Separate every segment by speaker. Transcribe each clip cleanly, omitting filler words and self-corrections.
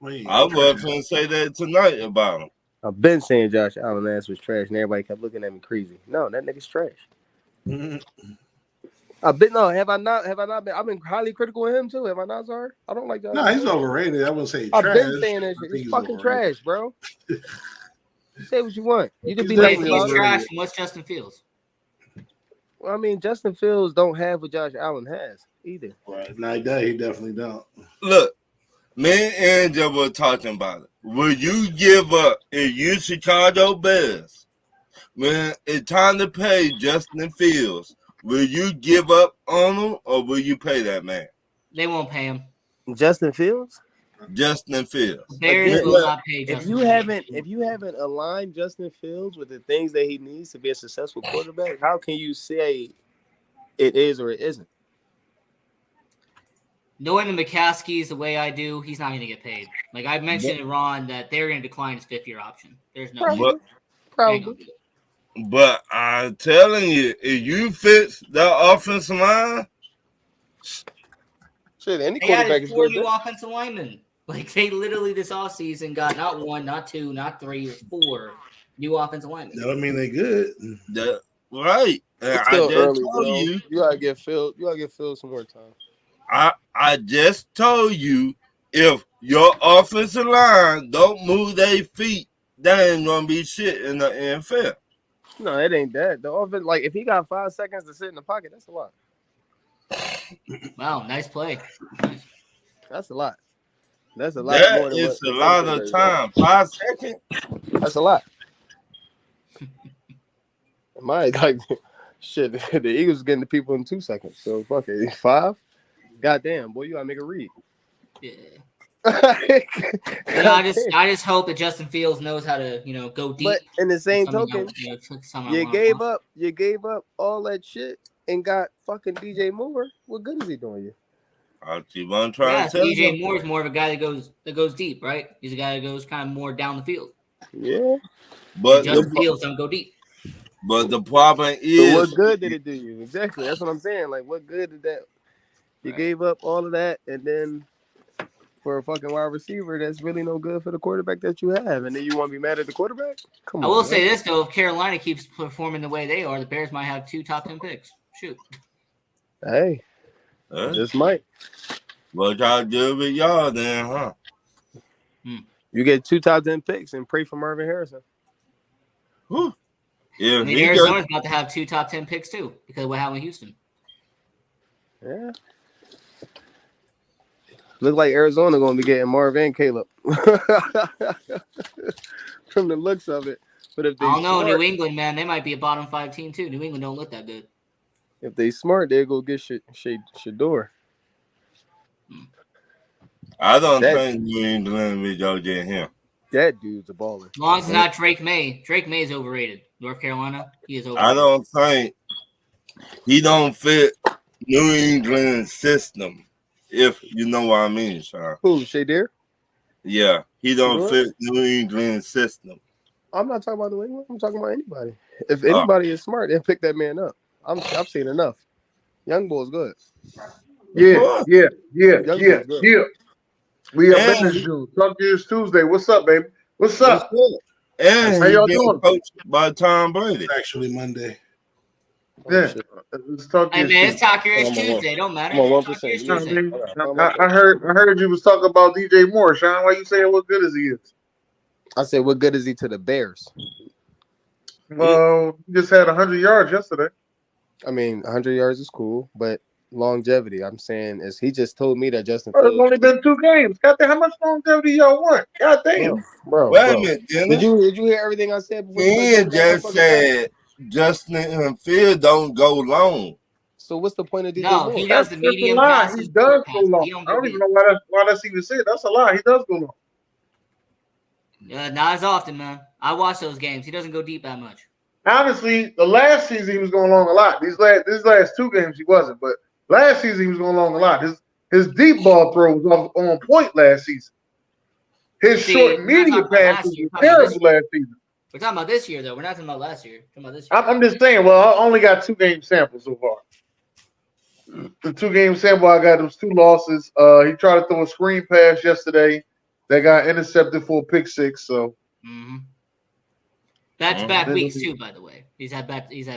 Speaker 1: I was going to say that tonight about him.
Speaker 2: I've been saying Josh Allen ass was trash, and everybody kept looking at me crazy. No, that nigga's trash. I've been Have I not? Have I not been? I've been highly critical of him too. Have I not, sorry? I don't like Josh.
Speaker 3: No, he's overrated. I wouldn't say
Speaker 2: I've
Speaker 3: trash.
Speaker 2: been saying that shit. He's fucking trash, bro. Say what you want. You can be
Speaker 4: He's
Speaker 2: nice.
Speaker 4: trash. And what's Justin Fields?
Speaker 2: Well, I mean, Justin Fields don't have what Josh Allen has either.
Speaker 3: Right. No, he definitely don't.
Speaker 1: Look, me and Angel were talking about it. Will you give up if you Chicago Bears when it's time to pay Justin Fields? Will you give up on him or will you pay that man?
Speaker 4: They won't pay him.
Speaker 2: Justin Fields?
Speaker 1: Justin Fields.
Speaker 4: Bears will not pay Justin
Speaker 2: Fields. If you haven't aligned Justin Fields with the things that he needs to be a successful quarterback, how can you say it is or it isn't?
Speaker 4: Knowing the McCaskies the way I do, he's not going to get paid. Like I mentioned to Ron that they're going to decline his 5th-year option. There's no
Speaker 2: Probably.
Speaker 1: But I'm telling you, if you fix that offensive line,
Speaker 2: shit, any
Speaker 4: they
Speaker 2: quarterback
Speaker 4: added
Speaker 2: is
Speaker 4: 4
Speaker 2: good.
Speaker 4: new offensive linemen. Like they literally this offseason got not 1, not 2, not 3, 4 new offensive linemen.
Speaker 3: That don't mean they good.
Speaker 1: Right.
Speaker 2: It's still early, bro. You gotta get Phil. You gotta get Phil some more time.
Speaker 1: I just told you if your offensive line don't move their feet, that ain't gonna be shit in the NFL.
Speaker 2: No, it ain't that. The offense, like if he got 5 seconds to sit in the pocket, that's a lot.
Speaker 4: Wow, nice play.
Speaker 2: That's a lot. That's a lot.
Speaker 1: That
Speaker 2: more than
Speaker 1: is a lot of time. 5 seconds.
Speaker 2: That's a lot. My like shit. The Eagles getting the people in 2 seconds. So fuck it. 5. Goddamn, boy, you gotta make a read.
Speaker 4: Yeah. I just hope that Justin Fields knows how to, go deep.
Speaker 2: But in the same token, you gave up all that shit and got fucking DJ Moore. What good is he doing you?
Speaker 1: I'll keep on trying to tell you.
Speaker 4: DJ Moore is more of a guy that goes deep, right? He's a guy that goes kind of more down the field.
Speaker 2: Yeah.
Speaker 1: But
Speaker 4: Justin Fields don't go deep.
Speaker 1: But the problem is,
Speaker 2: so what good did it do you? Exactly. That's what I'm saying. Like, what good did that? You gave up all of that, and then for a fucking wide receiver, that's really no good for the quarterback that you have, and then you want to be mad at the quarterback? Come on.
Speaker 4: I will say this though: if Carolina keeps performing the way they are, the Bears might have 2 top 10 picks. Shoot.
Speaker 2: Hey, just might.
Speaker 1: What y'all do with y'all then, huh?
Speaker 2: You get 2 top 10 picks and pray for Marvin Harrison.
Speaker 1: Whew. Yeah,
Speaker 4: Arizona's about to have 2 top 10 picks too because of what happened in Houston.
Speaker 2: Yeah. Look like Arizona going to be getting Marvin and Caleb from the looks of it. But if they
Speaker 4: I don't know, New England, man, they might be a bottom 5 team too. New England don't look that good.
Speaker 2: If they smart, they go get Shador.
Speaker 1: I don't think New England will go get him.
Speaker 2: That dude's a baller.
Speaker 4: As long as it's not Drake May. Drake May is overrated. North Carolina, he is overrated.
Speaker 1: I don't think he don't fit New England system. If you know what I mean, Sean.
Speaker 2: Who, Shadir?
Speaker 1: Yeah, he don't fit New England system.
Speaker 2: I'm not talking about New England. I'm talking about anybody. If anybody is smart, they'll pick that man up. I've seen enough. Young boy's good.
Speaker 5: Yeah. We are business June. Talk to you Tuesday. What's up, baby? What's up?
Speaker 1: And
Speaker 5: how y'all doing?
Speaker 1: Coached by Tom Brady.
Speaker 3: It's actually Monday.
Speaker 5: Yeah. Let's talk to
Speaker 4: Hey
Speaker 5: you.
Speaker 4: man, it's Talk Your Ish Tuesday. Don't matter.
Speaker 2: Come on, 1%.
Speaker 5: I heard you was talking about DJ Moore, Sean. Why you saying what good is he is?
Speaker 2: I said, what good is he to the Bears?
Speaker 5: Well, he just had 100 yards yesterday.
Speaker 2: I mean, 100 yards is cool, but longevity, I'm saying, is he just told me that Justin
Speaker 5: There's
Speaker 2: Fields.
Speaker 5: only been 2 games. Goddamn, how much longevity y'all want? Goddamn.
Speaker 2: Bro.
Speaker 1: Wait a minute,
Speaker 2: Did you hear everything I said before?
Speaker 1: He just said Justin Fields don't go long.
Speaker 2: So what's the point of DJ
Speaker 4: No,
Speaker 2: Moore?
Speaker 4: he does the medium passes.
Speaker 5: He does go long. I don't even know why that's even said. That's a lie. He does go long.
Speaker 4: Not as often, man. I watch those games. He doesn't go deep that much.
Speaker 5: Honestly, the last season he was going long a lot. These last 2 games he wasn't, but last season he was going long a lot. His deep ball throw was on point last season. His short and medium passes were terrible last season.
Speaker 4: We're talking about this year, though. We're not talking about last year. We're talking about this year.
Speaker 5: I'm just saying. Well, I only got 2 game samples so far. The 2 game sample I got was 2 losses. He tried to throw a screen pass yesterday They got intercepted for a pick six. So
Speaker 4: back-to-back weeks too. By the way, he's had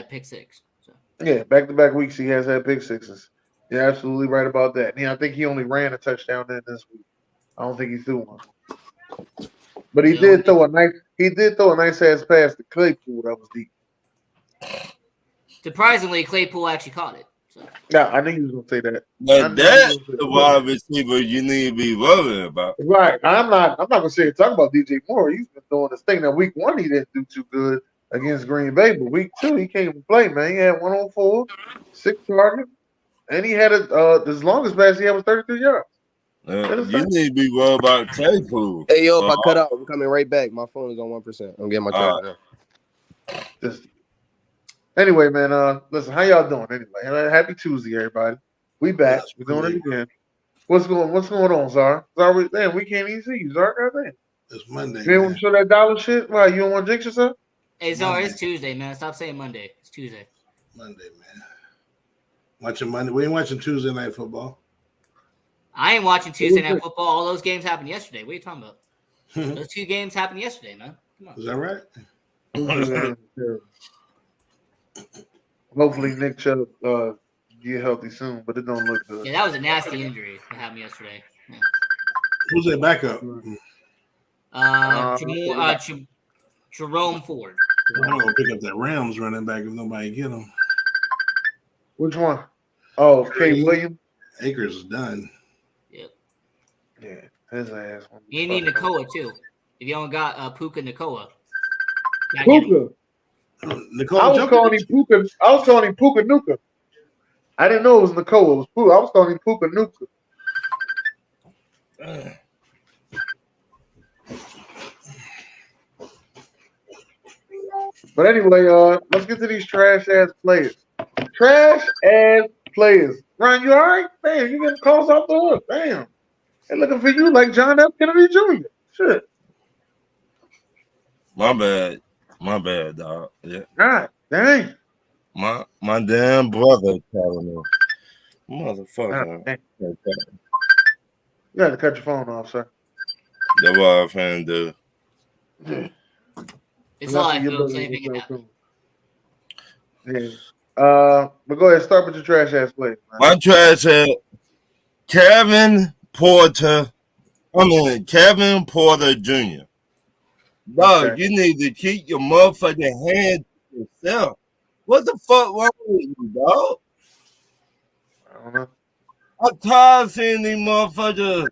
Speaker 4: pick six. So.
Speaker 5: Yeah, back-to-back weeks he has had pick sixes. You're absolutely right about that. Yeah, I think he only ran a touchdown in this week. I don't think he threw one. But he did throw a nice ass pass to Claypool that was deep.
Speaker 4: Surprisingly, Claypool actually caught it. So.
Speaker 5: Yeah, I knew you was gonna say that.
Speaker 1: Now that's the wide receiver you need to be worried about.
Speaker 5: Right. I'm not gonna say talk about DJ Moore. He's been doing this thing. Now week 1 he didn't do too good against Green Bay, but week 2 he came to play, man. He had 104, 6 targets, and he had his longest pass he had was 33 yards.
Speaker 1: You need to be worried about Claypool.
Speaker 2: Hey, yo, if I cut out, I'm coming right back. My phone is on 1%. I'm getting my charger now.
Speaker 5: Anyway, man, listen, how y'all doing anyway? Happy Tuesday, everybody. We back. We're doing it again. What's going on, Zara? Zara, damn, we can't even see you, Zara. Goddamn.
Speaker 3: It's Monday.
Speaker 5: You want to show that dollar shit? Why, you don't want to jinx yourself?
Speaker 4: Hey, Zara, it's Tuesday, man. Stop saying Monday. It's Tuesday.
Speaker 3: Monday, man. Watching Monday. We ain't watching Tuesday night football.
Speaker 4: I ain't watching Tuesday night football. All those games happened yesterday. What are you talking about? Those 2 games happened yesterday, man. Come on.
Speaker 3: Is that right?
Speaker 5: Hopefully Nick Chubb get healthy soon, but it don't look good.
Speaker 4: Yeah, that was a nasty injury that happened yesterday. Yeah.
Speaker 3: Who's that backup?
Speaker 4: Jerome Ford.
Speaker 3: I'm gonna pick up that Rams running back if nobody get him.
Speaker 5: Which one? Oh, K. Williams.
Speaker 3: Akers is done.
Speaker 4: Yep.
Speaker 5: Yeah, his ass.
Speaker 4: You need Nakoa too. If you don't got Puka Nakoa.
Speaker 5: Puka.
Speaker 3: Nicole,
Speaker 5: I was calling him Puka Nuka. I didn't know it was Nakoa. It was Puka. I was calling him Puka Nuka. But anyway, let's get to these trash ass players. Trash ass players. Ryan, you all right? Damn, you getting calls off the hook. Damn. They're looking for you like John F. Kennedy Jr. Shit.
Speaker 1: My bad, dog. Yeah.
Speaker 5: God dang.
Speaker 1: My damn brother telling me. Motherfucker.
Speaker 5: You got to cut your phone off, sir.
Speaker 1: That's what I'm finna do.
Speaker 4: It's live, folks. Anything can happen.
Speaker 5: Yeah. But go ahead, start with your trash ass play.
Speaker 1: My trash ass, Kevin Porter Jr. Dog,
Speaker 5: Okay.
Speaker 1: you need to keep your motherfucking hand to yourself. What the fuck wrong with you, dog?
Speaker 5: I don't know.
Speaker 1: I'm tired of seeing these motherfuckers,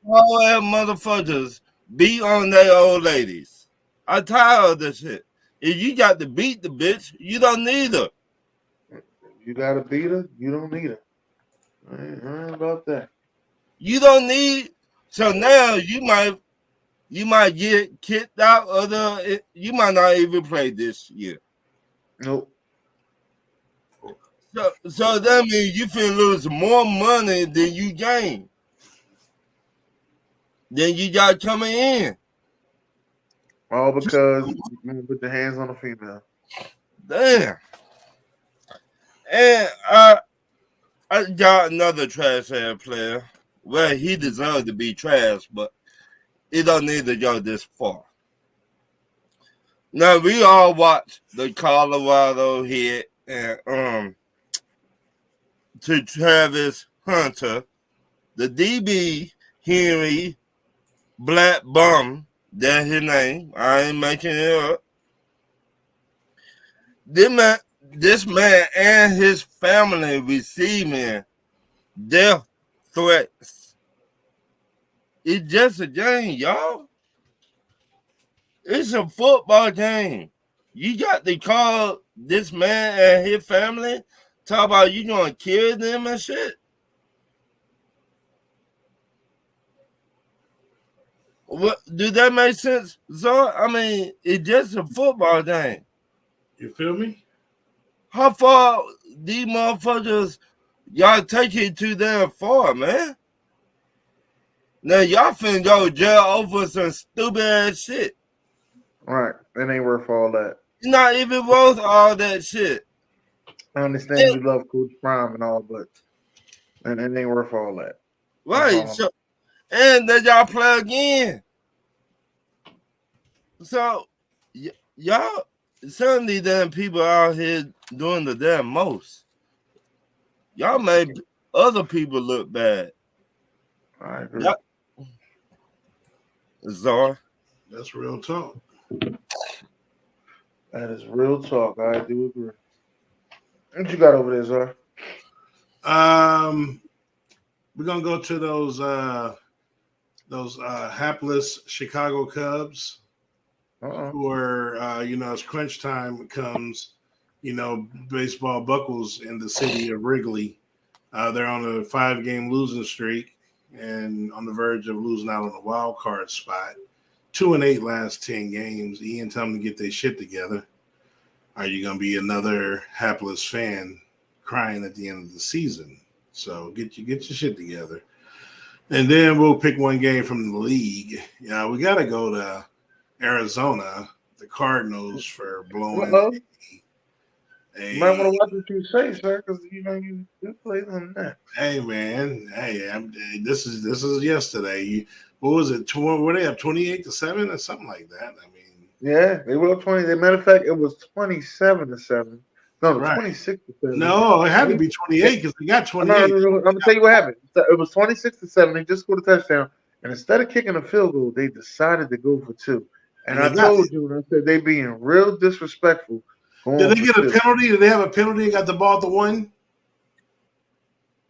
Speaker 1: all ass motherfuckers, beat on their old ladies. I'm tired of this shit. If you got to beat the bitch, you don't need her.
Speaker 5: You got to beat her, you don't need her. I ain't about that.
Speaker 1: You don't need. So now you might get kicked out of the. You might not even play this year.
Speaker 5: Nope.
Speaker 1: So that means you finna lose more money than you gain. Then you got coming in.
Speaker 5: All because you put your hands on a female.
Speaker 1: Damn. And I got another trash ass player. Well, he deserved to be trash, but it don't need to go this far. Now we all watched the Colorado hit and to Travis Hunter, the DB Henry Black Bum. That's his name. I ain't making it up. This man and his family receiving death threats. It's just a game, y'all. It's a football game. You got to call this man and his family, talk about you gonna kill them and shit. What do that make sense? So I mean, it's just a football game.
Speaker 3: You feel me?
Speaker 1: How far these motherfuckers y'all take it too damn far, man? Now y'all finna go jail over some stupid ass shit.
Speaker 5: Right. It ain't worth all that.
Speaker 1: It's not even worth all that shit.
Speaker 5: I understand you love Coach Prime and all, but it ain't worth all that.
Speaker 1: Right. So, and then y'all play again. So y'all, some of these damn people out here doing the damn most. Y'all made other people look bad.
Speaker 5: I agree.
Speaker 1: Yep. Czar.
Speaker 3: That's real talk.
Speaker 5: That is real talk. I do agree. What you got over there, Zar?
Speaker 3: We're gonna go to those hapless Chicago Cubs who are as crunch time comes, baseball buckles in the city of Wrigley. They're on a 5-game losing streak and on the verge of losing out on the wild card spot. 2-8 last 10 games. Ian, tell them to get their shit together. Are you going to be another hapless fan crying at the end of the season? So get your shit together. And then we'll pick one game from the league. Yeah, we got to go to Arizona, the Cardinals, for blowing
Speaker 5: You might want to watch what you say, sir, because you play them next.
Speaker 3: Hey man, this is yesterday. What was it? Were they up 28-7 or something like that? I mean,
Speaker 5: yeah, they were up 20. As a matter of fact, it was 27-7. No,
Speaker 3: right.
Speaker 5: 26-7.
Speaker 3: No, it had to be 28 because they got 28.
Speaker 5: No, I'm gonna tell you what happened. It was 26-7. They just scored a touchdown, and instead of kicking a field goal, they decided to go for 2. And I told you, and I said they being real disrespectful.
Speaker 3: Did they get a penalty? Did they have a penalty and got the ball at the 1?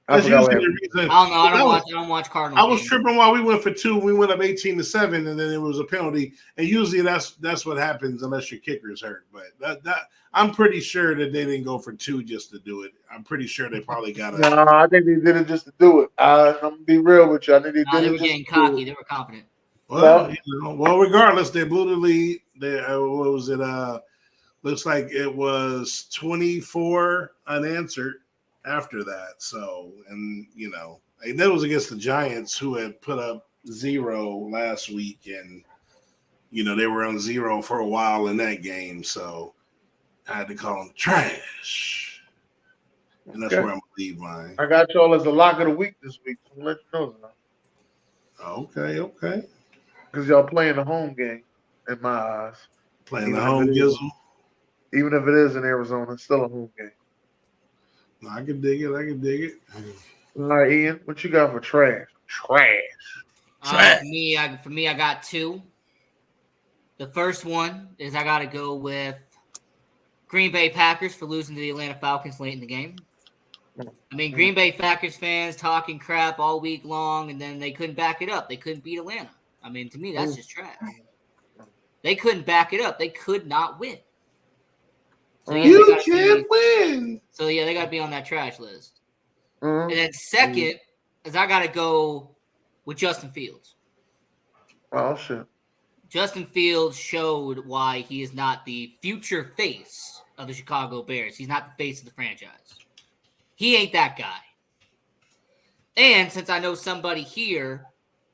Speaker 5: I forgot what happened.
Speaker 4: I don't know. I don't watch Cardinals.
Speaker 3: I was tripping while we went for 2. We went up 18-7, and then it was a penalty. And usually that's what happens unless your kicker's hurt. But that I'm pretty sure that they didn't go for 2 just to do it. I'm pretty sure they probably got a.
Speaker 5: No, I think they did it just to do it. I'm gonna be real with you. I think they did it.
Speaker 4: They were getting cocky. They were confident.
Speaker 3: Well, regardless, they blew the lead. What was it? Looks like it was 24 unanswered after that. So, and that was against the Giants, who had put up 0 last week, and they were on 0 for a while in that game. So I had to call them trash, and that's where I'm gonna leave mine.
Speaker 5: I got y'all as the lock of the week this week. So let you know that.
Speaker 3: Okay.
Speaker 5: Because y'all playing the home game, in my eyes.
Speaker 3: Playing the home game.
Speaker 5: Even if it is in Arizona, it's still a home game.
Speaker 3: I can dig it.
Speaker 5: All right, Ian, what you got for trash? Trash.
Speaker 4: For me, I got 2. The first one is I got to go with Green Bay Packers for losing to the Atlanta Falcons late in the game. I mean, Green Bay Packers fans talking crap all week long, and then they couldn't back it up. They couldn't beat Atlanta. I mean, to me, that's just trash. They couldn't back it up. They could not win. So,
Speaker 3: you can't win.
Speaker 4: So, they got to be on that trash list. And then second is I got to go with Justin Fields.
Speaker 5: Oh, shit.
Speaker 4: Justin Fields showed why he is not the future face of the Chicago Bears. He's not the face of the franchise. He ain't that guy. And since I know somebody here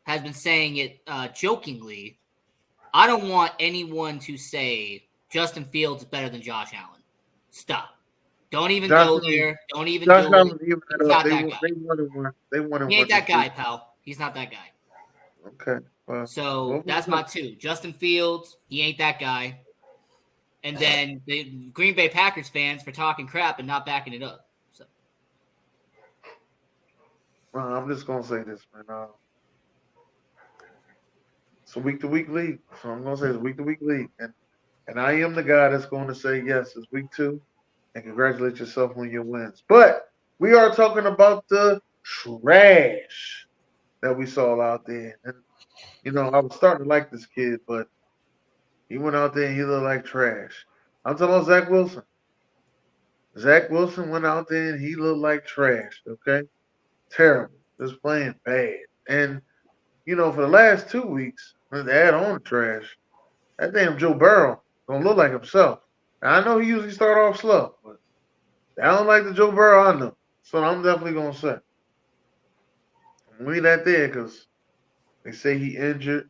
Speaker 4: has been saying it jokingly, I don't want anyone to say Justin Fields is better than Josh Allen. Stop. Don't even go there. Don't even do it. He's not that guy.
Speaker 5: They wanted
Speaker 4: he ain't that guy, pal. He's not that guy.
Speaker 5: Okay.
Speaker 4: So that's my 2. Justin Fields, he ain't that guy. And then the Green Bay Packers fans for talking crap and not backing it up. So
Speaker 5: I'm just gonna say this, man. It's a week-to-week league, so I'm gonna say it's a week-to-week league, and I am the guy that's going to say yes, it's week 2, and congratulate yourself on your wins. But we are talking about the trash that we saw out there, and I was starting to like this kid, but he went out there and he looked like trash. I'm talking about Zach Wilson. Zach Wilson went out there and he looked like trash. Okay, terrible, just playing bad, and for the last 2 weeks, to add on the trash, that damn Joe Burrow don't look like himself. Now, I know he usually start off slow, but I don't like the Joe Burrow I know. So I'm definitely going to say. I'm leave that there because they say he injured,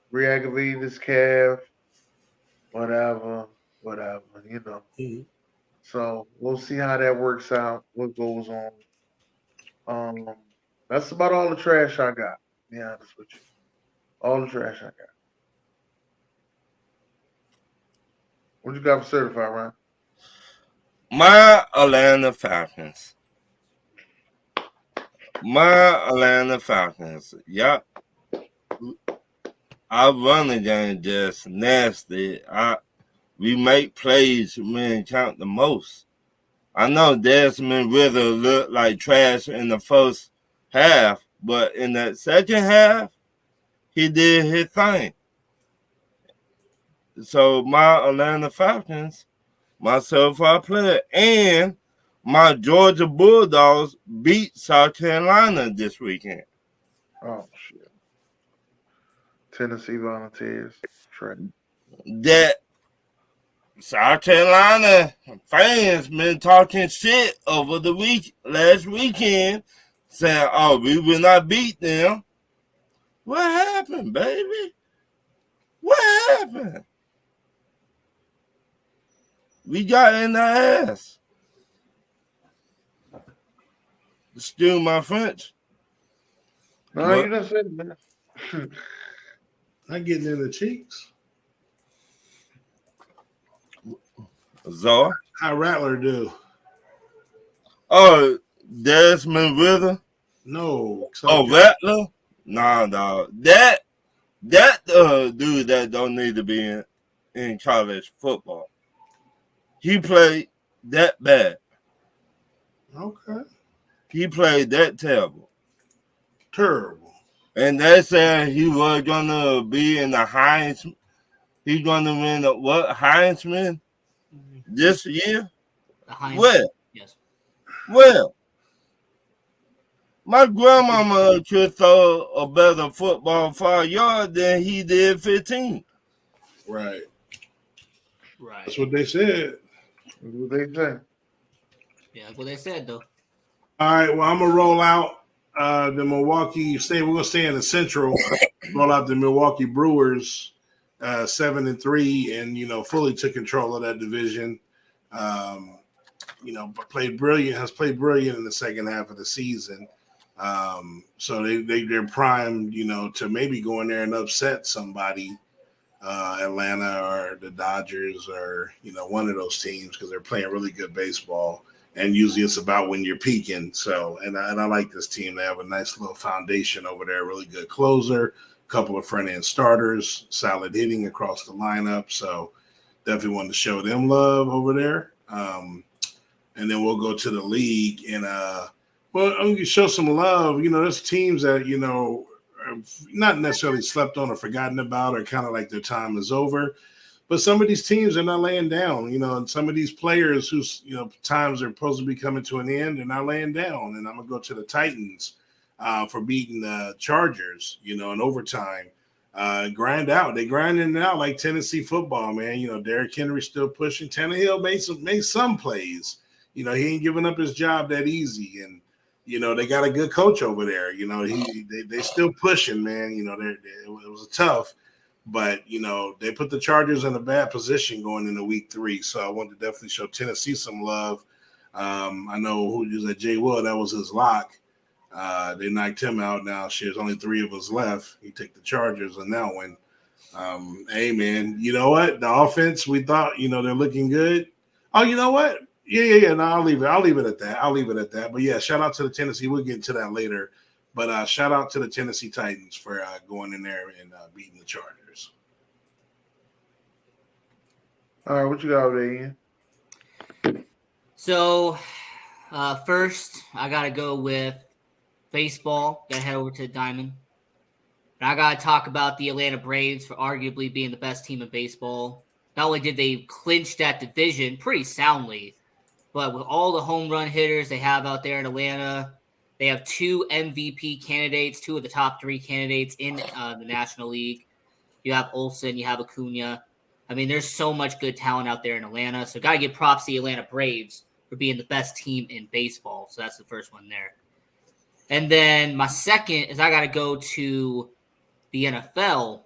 Speaker 5: re-aggravated his calf, whatever. So we'll see how that works out, what goes on. That's about all the trash I got, to be honest with you. All the trash I got. What you got for certified, Ryan?
Speaker 1: My Atlanta Falcons. Yeah. Our running game just nasty. We make plays when it count the most. I know Desmond Ritter looked like trash in the first half, but in that second half, he did his thing. So my Atlanta Falcons, my certified player, and my Georgia Bulldogs beat South Carolina this weekend.
Speaker 5: Oh shit! Tennessee Volunteers. Trash.
Speaker 1: That South Carolina fans been talking shit over the last weekend, saying, "Oh, we will not beat them." What happened, baby? What happened? We got in the ass. Excuse my French.
Speaker 5: No,
Speaker 1: What?
Speaker 5: you done said it, man.
Speaker 3: Not getting in the cheeks.
Speaker 1: Zor?
Speaker 3: How Rattler do?
Speaker 1: Oh, Desmond Ritter?
Speaker 3: No.
Speaker 1: Rattler? Nah, dog. That dude that don't need to be in college football. He played that bad.
Speaker 3: Okay.
Speaker 1: He played that terrible.
Speaker 3: Terrible.
Speaker 1: And they said he was gonna be in the Heisman. He's gonna win the Heisman this year?
Speaker 4: The Heinz.
Speaker 1: Where?
Speaker 4: Yes.
Speaker 1: Well, my grandmama could throw a better football 5 yards than he did 15.
Speaker 3: Right.
Speaker 4: Right.
Speaker 3: That's what they said.
Speaker 5: That's what they say.
Speaker 4: Yeah, that's what they said though.
Speaker 3: All right. Well, I'm gonna roll out the Milwaukee. We're gonna stay in the Central. Roll out the Milwaukee Brewers, 7-3, and fully took control of that division. But played brilliant in the second half of the season. So they're primed, to maybe go in there and upset somebody, Atlanta or the Dodgers or one of those teams, because they're playing really good baseball. And usually it's about when you're peaking. So, and I like this team. They have a nice little foundation over there, really good closer, a couple of front end starters, solid hitting across the lineup. So definitely wanted to show them love over there. And then we'll go to the league and I'm going to show some love. There's teams that, are not necessarily slept on or forgotten about, or kind of like their time is over. But some of these teams are not laying down, and some of these players whose, times are supposed to be coming to an end, they're not laying down. And I'm going to go to the Titans for beating the Chargers, in overtime. Grind out. They grinding it out like Tennessee football, man. Derrick Henry still pushing. Tannehill made some plays. He ain't giving up his job that easy. And, they got a good coach over there. They still pushing, man. It was tough. But, they put the Chargers in a bad position going into week 3. So I wanted to definitely show Tennessee some love. I know who was at Jay Will. That was his lock. They knocked him out. Now there's only 3 of us left. He took the Chargers on that one. Hey, man, you know what? The offense, we thought, they're looking good. Oh, you know what? Yeah. No, I'll leave it at that. But, yeah, shout out to the Tennessee. We'll get into that later. But shout out to the Tennessee Titans for going in there and beating the Chargers.
Speaker 5: All right, what you got over there, Ian?
Speaker 4: So, first, I got to go with baseball. Got to head over to the Diamond. And I got to talk about the Atlanta Braves for arguably being the best team in baseball. Not only did they clinch that division pretty soundly, but with all the home run hitters they have out there in Atlanta, they have 2 MVP candidates, 2 of the top 3 candidates in the National League. You have Olsen, you have Acuna. I mean, there's so much good talent out there in Atlanta. So got to give props to the Atlanta Braves for being the best team in baseball. So that's the first one there. And then my second is I got to go to the NFL.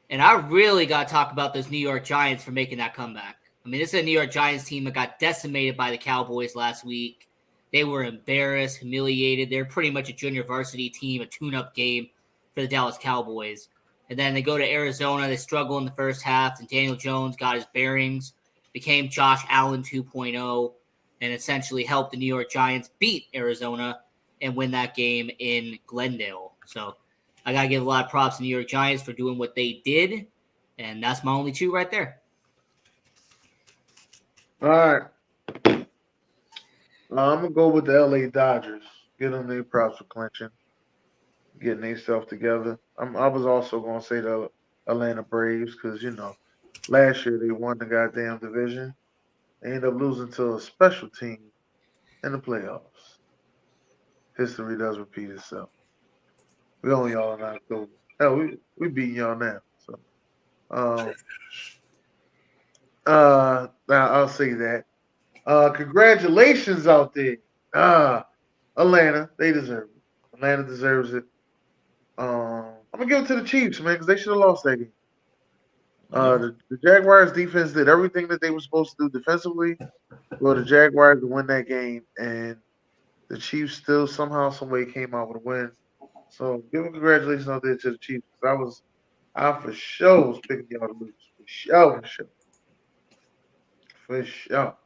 Speaker 4: And I really got to talk about those New York Giants for making that comeback. I mean, this is a New York Giants team that got decimated by the Cowboys last week. They were embarrassed, humiliated. They're pretty much a junior varsity team, a tune-up game for the Dallas Cowboys. And then they go to Arizona. They struggle in the first half, and Daniel Jones got his bearings. became Josh Allen 2.0, and essentially helped the New York Giants beat Arizona and win that game in Glendale. So I got to give a lot of props to the New York Giants for doing what they did, and that's my only 2 right there.
Speaker 5: All right. I'm gonna go with the LA Dodgers. Give them their props for clinching, getting themselves together. I was also gonna say the Atlanta Braves because last year they won the goddamn division. They ended up losing to a special team in the playoffs. History does repeat itself. We own y'all in October. Hell, we beating y'all now. So, now I'll say that. Congratulations out there. Atlanta, they deserve it. Atlanta deserves it. I'm gonna give it to the Chiefs, man, because they should have lost that game. The Jaguars defense did everything that they were supposed to do defensively for the Jaguars to win that game, and the Chiefs still somehow, some way came out with a win. So give a congratulations out there to the Chiefs. I for sure was picking y'all to lose. For sure.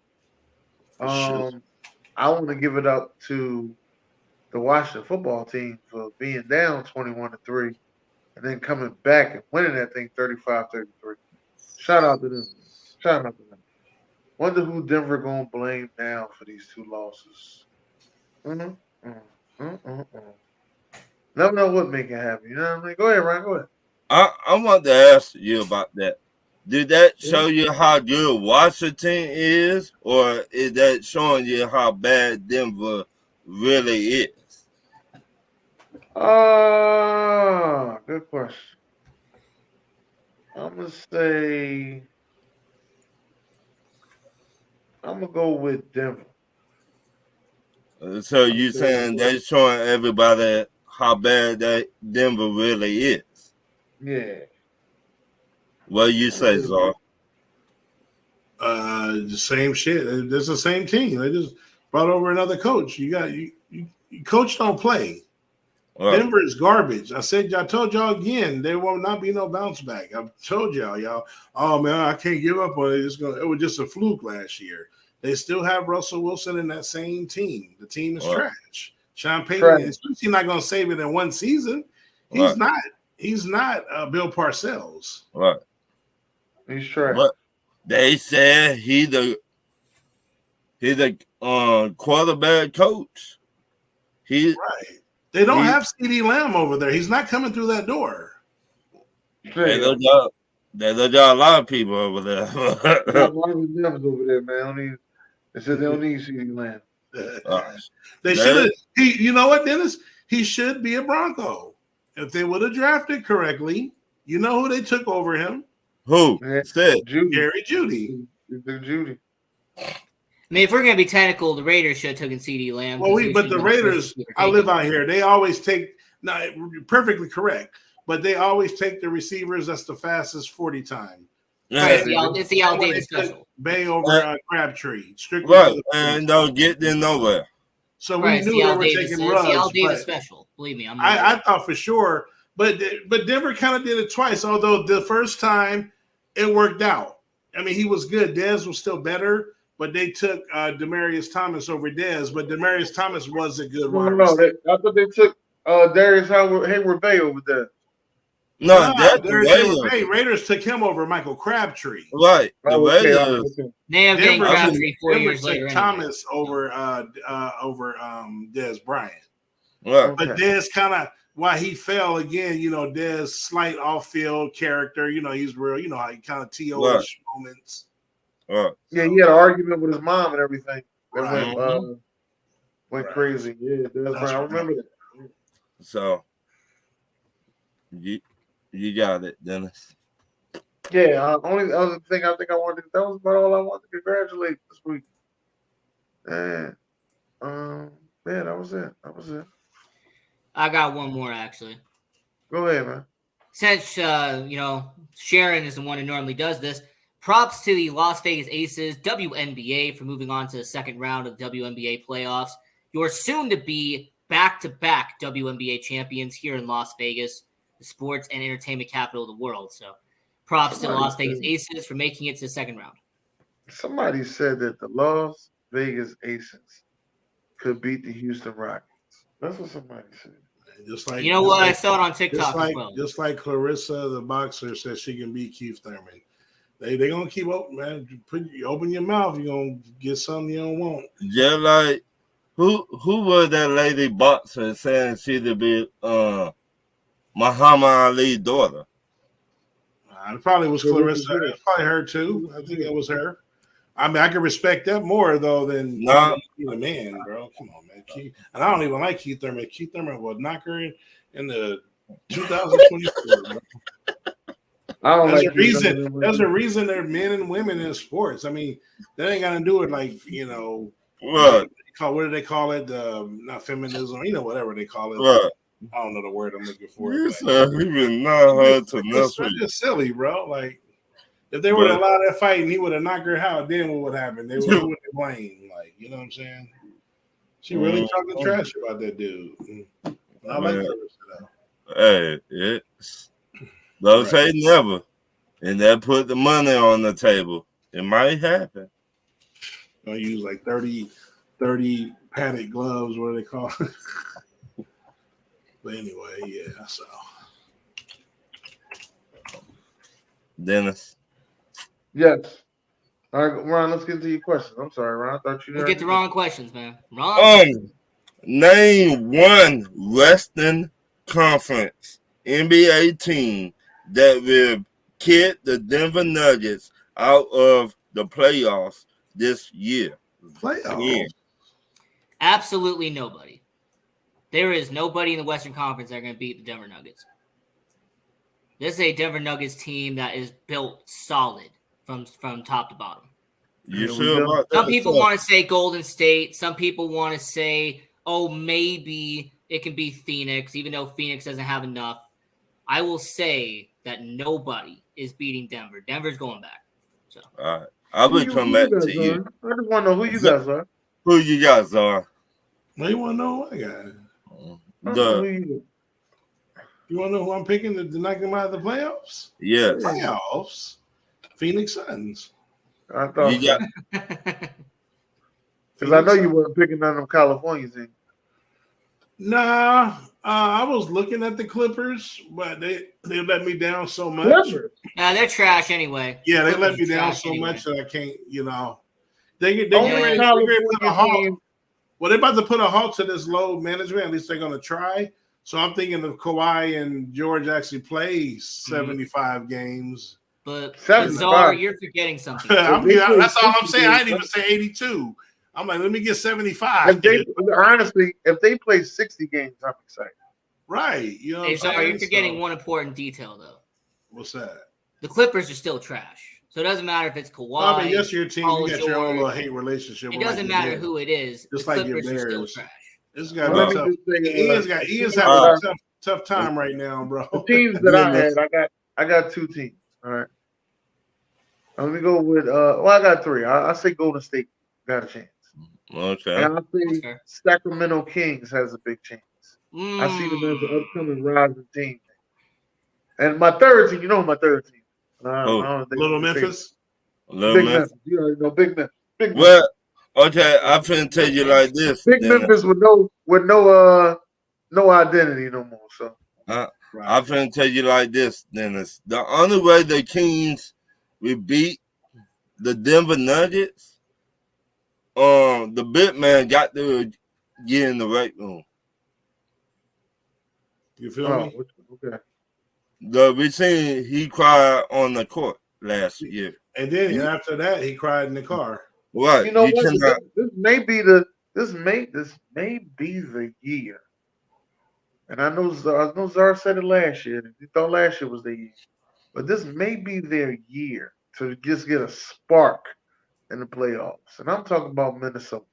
Speaker 5: I want to give it up to the Washington football team for being down 21-3 and then coming back and winning that thing 35-33. Shout out to them. Wonder who Denver gonna blame now for these 2 losses. Never know what make it happen. You know what I mean? Go ahead, Ryan. Go ahead.
Speaker 1: I want to ask you about that. Did that show you how good Washington is, or is that showing you how bad Denver really is?
Speaker 5: Good question. I'm gonna go with Denver.
Speaker 1: So you saying they're showing everybody how bad that Denver really is?
Speaker 5: Yeah.
Speaker 1: What you say, Zar?
Speaker 3: The same shit. It's the same team. They just brought over another coach. You coach don't play. Right. Denver is garbage. I told y'all again, there will not be no bounce back. I've told y'all. Oh man, I can't give up on it. It was just a fluke last year. They still have Russell Wilson in that same team. The team is trash. Sean Payton is not going to save it in one season. He's not. He's not Bill Parcells.
Speaker 1: Right.
Speaker 5: He's trash.
Speaker 1: But they said he's a quarterback coach.
Speaker 3: Right. They don't have CeeDee Lamb over there. He's not coming through that door.
Speaker 1: There's a lot of people over there.
Speaker 5: A lot of them over there, man. They said they don't need CeeDee Lamb.
Speaker 3: They should have. You know what, Dennis? He should be a Bronco. If they would have drafted correctly, you know who they took over him?
Speaker 1: Who? Said
Speaker 3: Jerry Jeudy.
Speaker 5: Judy.
Speaker 4: I mean, if we're going to be technical, the Raiders should have taken CeeDee Lamb.
Speaker 3: Well, but the Raiders, I live out here. They always take, perfectly correct, but they always take the receivers that's the fastest 40 time.
Speaker 4: Right, it's the Al Davis special.
Speaker 3: Bay over Crabtree.
Speaker 1: Strictly right, and don't get them nowhere.
Speaker 3: So we knew they were taking Ruggs.
Speaker 4: It's the Al Davis special. Believe me.
Speaker 3: I thought for sure, but Denver kind of did it twice, although the first time it worked out. I mean, he was good. Dez was still better. But they took Demaryius Thomas over Dez, but Demaryius Thomas was a good wide receiver.
Speaker 5: I thought they took Darius Hayward-Bay over there.
Speaker 3: No, Raiders took him over Michael Crabtree.
Speaker 1: Right.
Speaker 4: They have Denver, Crabtree 4 years later.
Speaker 3: Thomas over Dez Bryant.
Speaker 1: Right.
Speaker 3: But Dez kind of, why he fell again, Dez slight off-field character. He's real, how he kind of TO-ish moments.
Speaker 1: Right.
Speaker 5: Yeah, he had an argument with his mom and everything. That went crazy. Yeah, I remember that.
Speaker 1: So, you got it, Dennis.
Speaker 5: Yeah, only other thing I think I wanted, that was about all I wanted to congratulate this week. And, that was it.
Speaker 4: I got one more, actually.
Speaker 5: Go ahead, man.
Speaker 4: Since, Sharon is the one who normally does this, props to the Las Vegas Aces, WNBA, for moving on to the second round of WNBA playoffs. Your soon-to-be back-to-back WNBA champions here in Las Vegas, the sports and entertainment capital of the world. So props to the Las Vegas Aces for making it to the second round.
Speaker 5: Somebody said that the Las Vegas Aces could beat the Houston Rockets. That's what somebody said.
Speaker 3: Just like
Speaker 4: You know what? I saw it on TikTok as well.
Speaker 3: Just like Clarissa, the boxer, said she can beat Keith Thurman. They gonna keep open, man. Open your mouth, you're gonna get something you don't want.
Speaker 1: Yeah, like who was that lady boxer saying she to be Muhammad Ali's daughter?
Speaker 3: It probably was Clarissa. It's probably her too. I think it was her. I mean, I can respect that more though than a man, bro. Come on, man. And I don't even like Keith Thurman. Keith Thurman will knock her in the 2024. Bro.
Speaker 5: I don't
Speaker 3: There's
Speaker 5: like
Speaker 3: a reason. There's a reason there are men and women in sports. I mean, that ain't got to do with like
Speaker 1: What
Speaker 3: do they call it? Not feminism. Whatever they call it.
Speaker 1: What?
Speaker 3: I don't know the word I'm looking for.
Speaker 1: You said he was not hard to mess with.
Speaker 3: It's just silly, bro. Like if they would have allowed that fight and he would have knocked her out, then what would happen? They would blame. Like, you know what I'm saying? She really talking trash about that dude. I like her though.
Speaker 1: Hey, it's don't say never. And that put the money on the table. It might happen.
Speaker 3: Gonna use like 30 padded gloves, what do they call it? But anyway, yeah, so
Speaker 1: Dennis.
Speaker 5: Yes. All right, Ron, let's get to your questions. I'm sorry, Ron. I thought you
Speaker 4: We'll get the wrong questions, man. Wrong.
Speaker 1: Name one Western Conference NBA team that will kick the Denver Nuggets out of the playoffs this year.
Speaker 3: Playoffs?
Speaker 1: Yeah.
Speaker 4: Absolutely nobody. There is nobody in the Western Conference that are going to beat the Denver Nuggets. This is a Denver Nuggets team that is built solid from top to bottom.
Speaker 1: You sure about that?
Speaker 4: Some people want to say Golden State. Some people want to say, oh, maybe it can be Phoenix, even though Phoenix doesn't have enough. I will say that nobody is beating Denver. Denver's going back. So,
Speaker 1: all right. I will come back to you.
Speaker 5: I just want to know who you guys are.
Speaker 1: Who you guys are?
Speaker 3: Well, you want to know who I got? You want to know who I'm picking to knock them out of the playoffs?
Speaker 1: Yes.
Speaker 3: Playoffs? Phoenix Suns.
Speaker 5: I thought
Speaker 1: you got
Speaker 5: because I know you weren't picking none of them California teams.
Speaker 3: Nah, I was looking at the Clippers, but they let me down so much.
Speaker 4: Nah, they're trash anyway.
Speaker 3: Yeah, they let me down so much that I can't, They get ready to put a halt. Well, they're about to put a halt to this load management. At least they're going to try. So I'm thinking if Kawhi and George actually play 75 games.
Speaker 4: But Czar, you're forgetting something.
Speaker 3: That's all I'm saying. I didn't even say 82. I'm like, let me get 75.
Speaker 5: Honestly, if they play 60 games, I'm excited.
Speaker 3: Right.
Speaker 4: Hey, Czar, you're forgetting one important detail, though.
Speaker 3: What's that?
Speaker 4: The Clippers are still trash. So it doesn't matter if it's Kawhi.
Speaker 3: I mean, yes, your team, you got your own little hate relationship.
Speaker 4: It doesn't matter who it is.
Speaker 3: Just
Speaker 4: the
Speaker 3: like
Speaker 4: Clippers
Speaker 3: your
Speaker 4: are still
Speaker 3: Bears.
Speaker 4: trash.
Speaker 3: This is gonna be tough. Ian's having a tough time right now, bro.
Speaker 5: The teams that I had, I got two teams. All right. Let me go with I got three. I say Golden State got a chance.
Speaker 1: Okay.
Speaker 5: And I think Sacramento Kings has a big chance. I see them as an upcoming rising team. And my third team, my third team.
Speaker 3: Little Memphis.
Speaker 5: Big Memphis. You already know Big Memphis.
Speaker 1: Well, okay, I'm finna tell you like this.
Speaker 5: Big Memphis with no identity no more. So
Speaker 1: I'm finna tell you like this, Dennis. The only way the Kings will beat the Denver Nuggets, the big man got to get in the right room.
Speaker 3: You feel me?
Speaker 5: Okay.
Speaker 1: We seen he cried on the court last year.
Speaker 3: And then after that, he cried in the car.
Speaker 1: Right.
Speaker 5: You know what? This may be the year. And I know Czar said it last year. He thought last year was the year. But this may be their year to just get a spark in the playoffs. And I'm talking about Minnesota.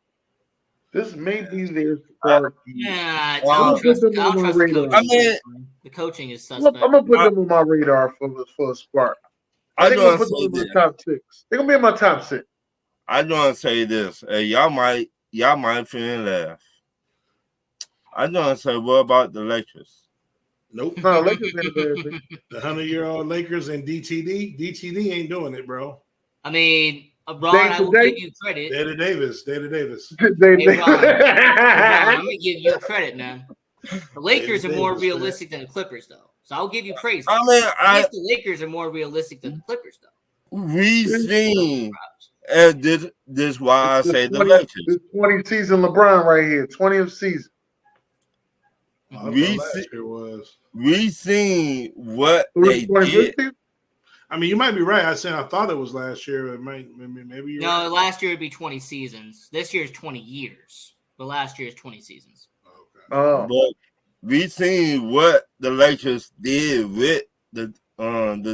Speaker 5: This may be their spark year.
Speaker 4: Yeah, I don't trust the coaching is suspect.
Speaker 5: I'm going to put them on my radar for a spark. They're going to put them in my top six. They're going to be in my top six.
Speaker 1: I want to say this. Hey, y'all might feel laugh. I want to say, what about the Lakers?
Speaker 3: Nope.
Speaker 5: No, Lakers ain't a bad thing.
Speaker 3: The 100-year-old Lakers and DTD ain't doing it, bro.
Speaker 4: I mean, Ron, I will give you credit.
Speaker 3: Data Davis.
Speaker 4: Hey, Ron, I'm gonna give you credit, man. The Lakers are more realistic than the Clippers, though. So I'll give you praise.
Speaker 1: I mean,
Speaker 4: I guess the Lakers are more realistic than the Clippers, though.
Speaker 1: We seen, and this why I say the Lakers.
Speaker 5: This 20 season LeBron right here, 20th season.
Speaker 1: We seen what they did.
Speaker 3: I mean, you might be right. I thought it was last year, but maybe you're right.
Speaker 4: Last year would be 20 seasons. This year is 20 years, but last year is 20 seasons.
Speaker 5: Okay.
Speaker 1: But we seen what the Lakers did with the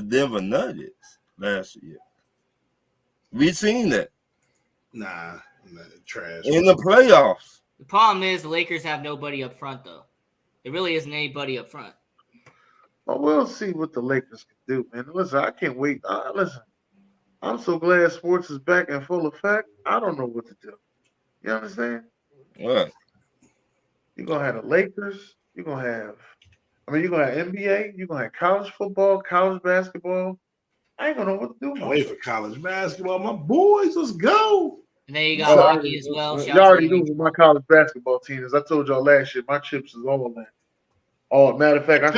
Speaker 1: Denver Nuggets last year. We seen that.
Speaker 3: Nah, trash.
Speaker 1: In the playoffs.
Speaker 4: The problem is the Lakers have nobody up front, though. There really isn't anybody up front.
Speaker 5: Well, we'll see what the Lakers can do, man. Listen, I can't wait. Listen, I'm so glad sports is back in full effect. I don't know what to do. You understand?
Speaker 1: What?
Speaker 5: You're going to have the Lakers. You're going to have NBA. You're going to have college football, college basketball. I ain't going to know what to do.
Speaker 3: I wait for college basketball. My boys, let's go.
Speaker 4: And then you got hockey as well.
Speaker 5: You already knew who my college basketball team is. I told y'all last year, my chips is all in. Oh, matter of fact,
Speaker 3: like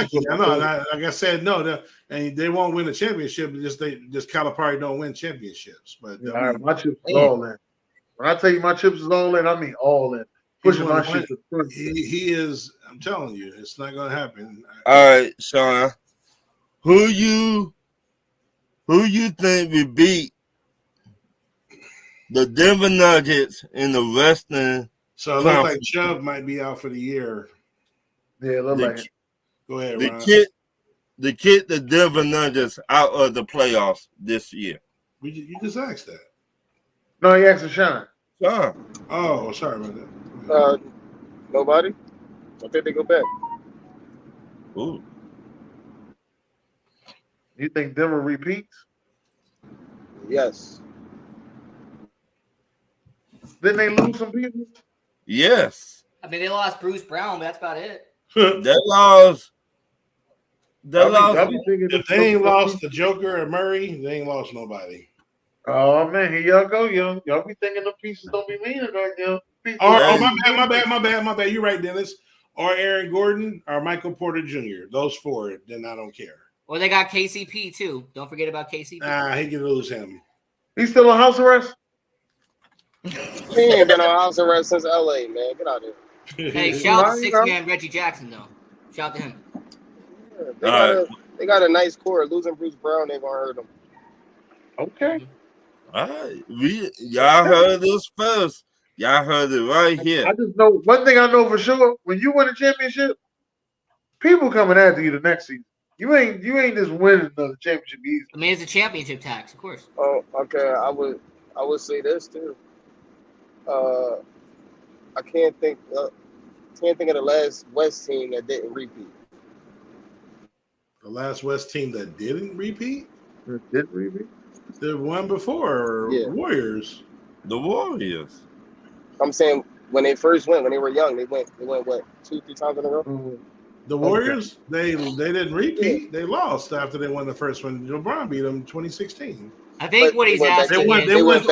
Speaker 3: I said, and they won't win a championship. Just Calipari don't win championships. But
Speaker 5: my chips is all in. When I tell you my chips is all in, I mean all in. Pushing my shit to front.
Speaker 3: He is. I'm telling you, it's not going to happen.
Speaker 1: All right, Sean. Who you think will beat the Denver Nuggets in the Western?
Speaker 3: So it looks like Chubb might be out for the year.
Speaker 5: Yeah, look like it.
Speaker 3: Go ahead,
Speaker 1: the
Speaker 3: Ron.
Speaker 1: kid, the Denver Nuggets out of the playoffs this year.
Speaker 3: You just asked that.
Speaker 5: No, he asked Sean.
Speaker 1: Sean.
Speaker 3: Oh, sorry about that.
Speaker 2: Nobody. I think they go back.
Speaker 1: Ooh.
Speaker 5: You think Denver repeats?
Speaker 2: Yes.
Speaker 5: Didn't they lose some people?
Speaker 1: Yes.
Speaker 4: I mean, they lost Bruce Brown, but that's about it.
Speaker 1: They lost.
Speaker 3: If they ain't lost the Joker or Murray, they ain't lost nobody.
Speaker 5: Oh man, here y'all go, yo. Y'all be thinking the pieces don't be meaning right now.
Speaker 3: My bad. You're right, Dennis. Or Aaron Gordon or Michael Porter Jr. Those four, then I don't care.
Speaker 4: Well, they got KCP too. Don't forget about KCP.
Speaker 3: He can lose him.
Speaker 5: He's still on house arrest?
Speaker 2: He ain't been on house arrest since LA, man. Get out of here.
Speaker 4: Hey, shout out to six-man Reggie Jackson, though. Shout out to him.
Speaker 2: Yeah, they got a nice core. Losing Bruce Brown ain't gonna hurt them.
Speaker 5: Okay.
Speaker 1: All right. Y'all heard this first. Y'all heard it right here.
Speaker 5: I just know one thing I know for sure. When you win a championship, people coming after you the next season. You ain't just winning another championship easy.
Speaker 4: I mean, it's a championship tax, of course.
Speaker 2: Oh, okay. I would say this too. I can't think of the last West team that didn't repeat.
Speaker 3: The last West team that didn't repeat?
Speaker 5: Didn't repeat?
Speaker 3: The one before, Warriors.
Speaker 1: The Warriors.
Speaker 2: I'm saying when they first went, when they were young, they went what, 2-3 times in a row?
Speaker 5: Mm-hmm.
Speaker 3: The Warriors, they didn't repeat. Yeah. They lost after they won the first one. LeBron beat them 202016.
Speaker 4: I think what he's asking
Speaker 3: they won with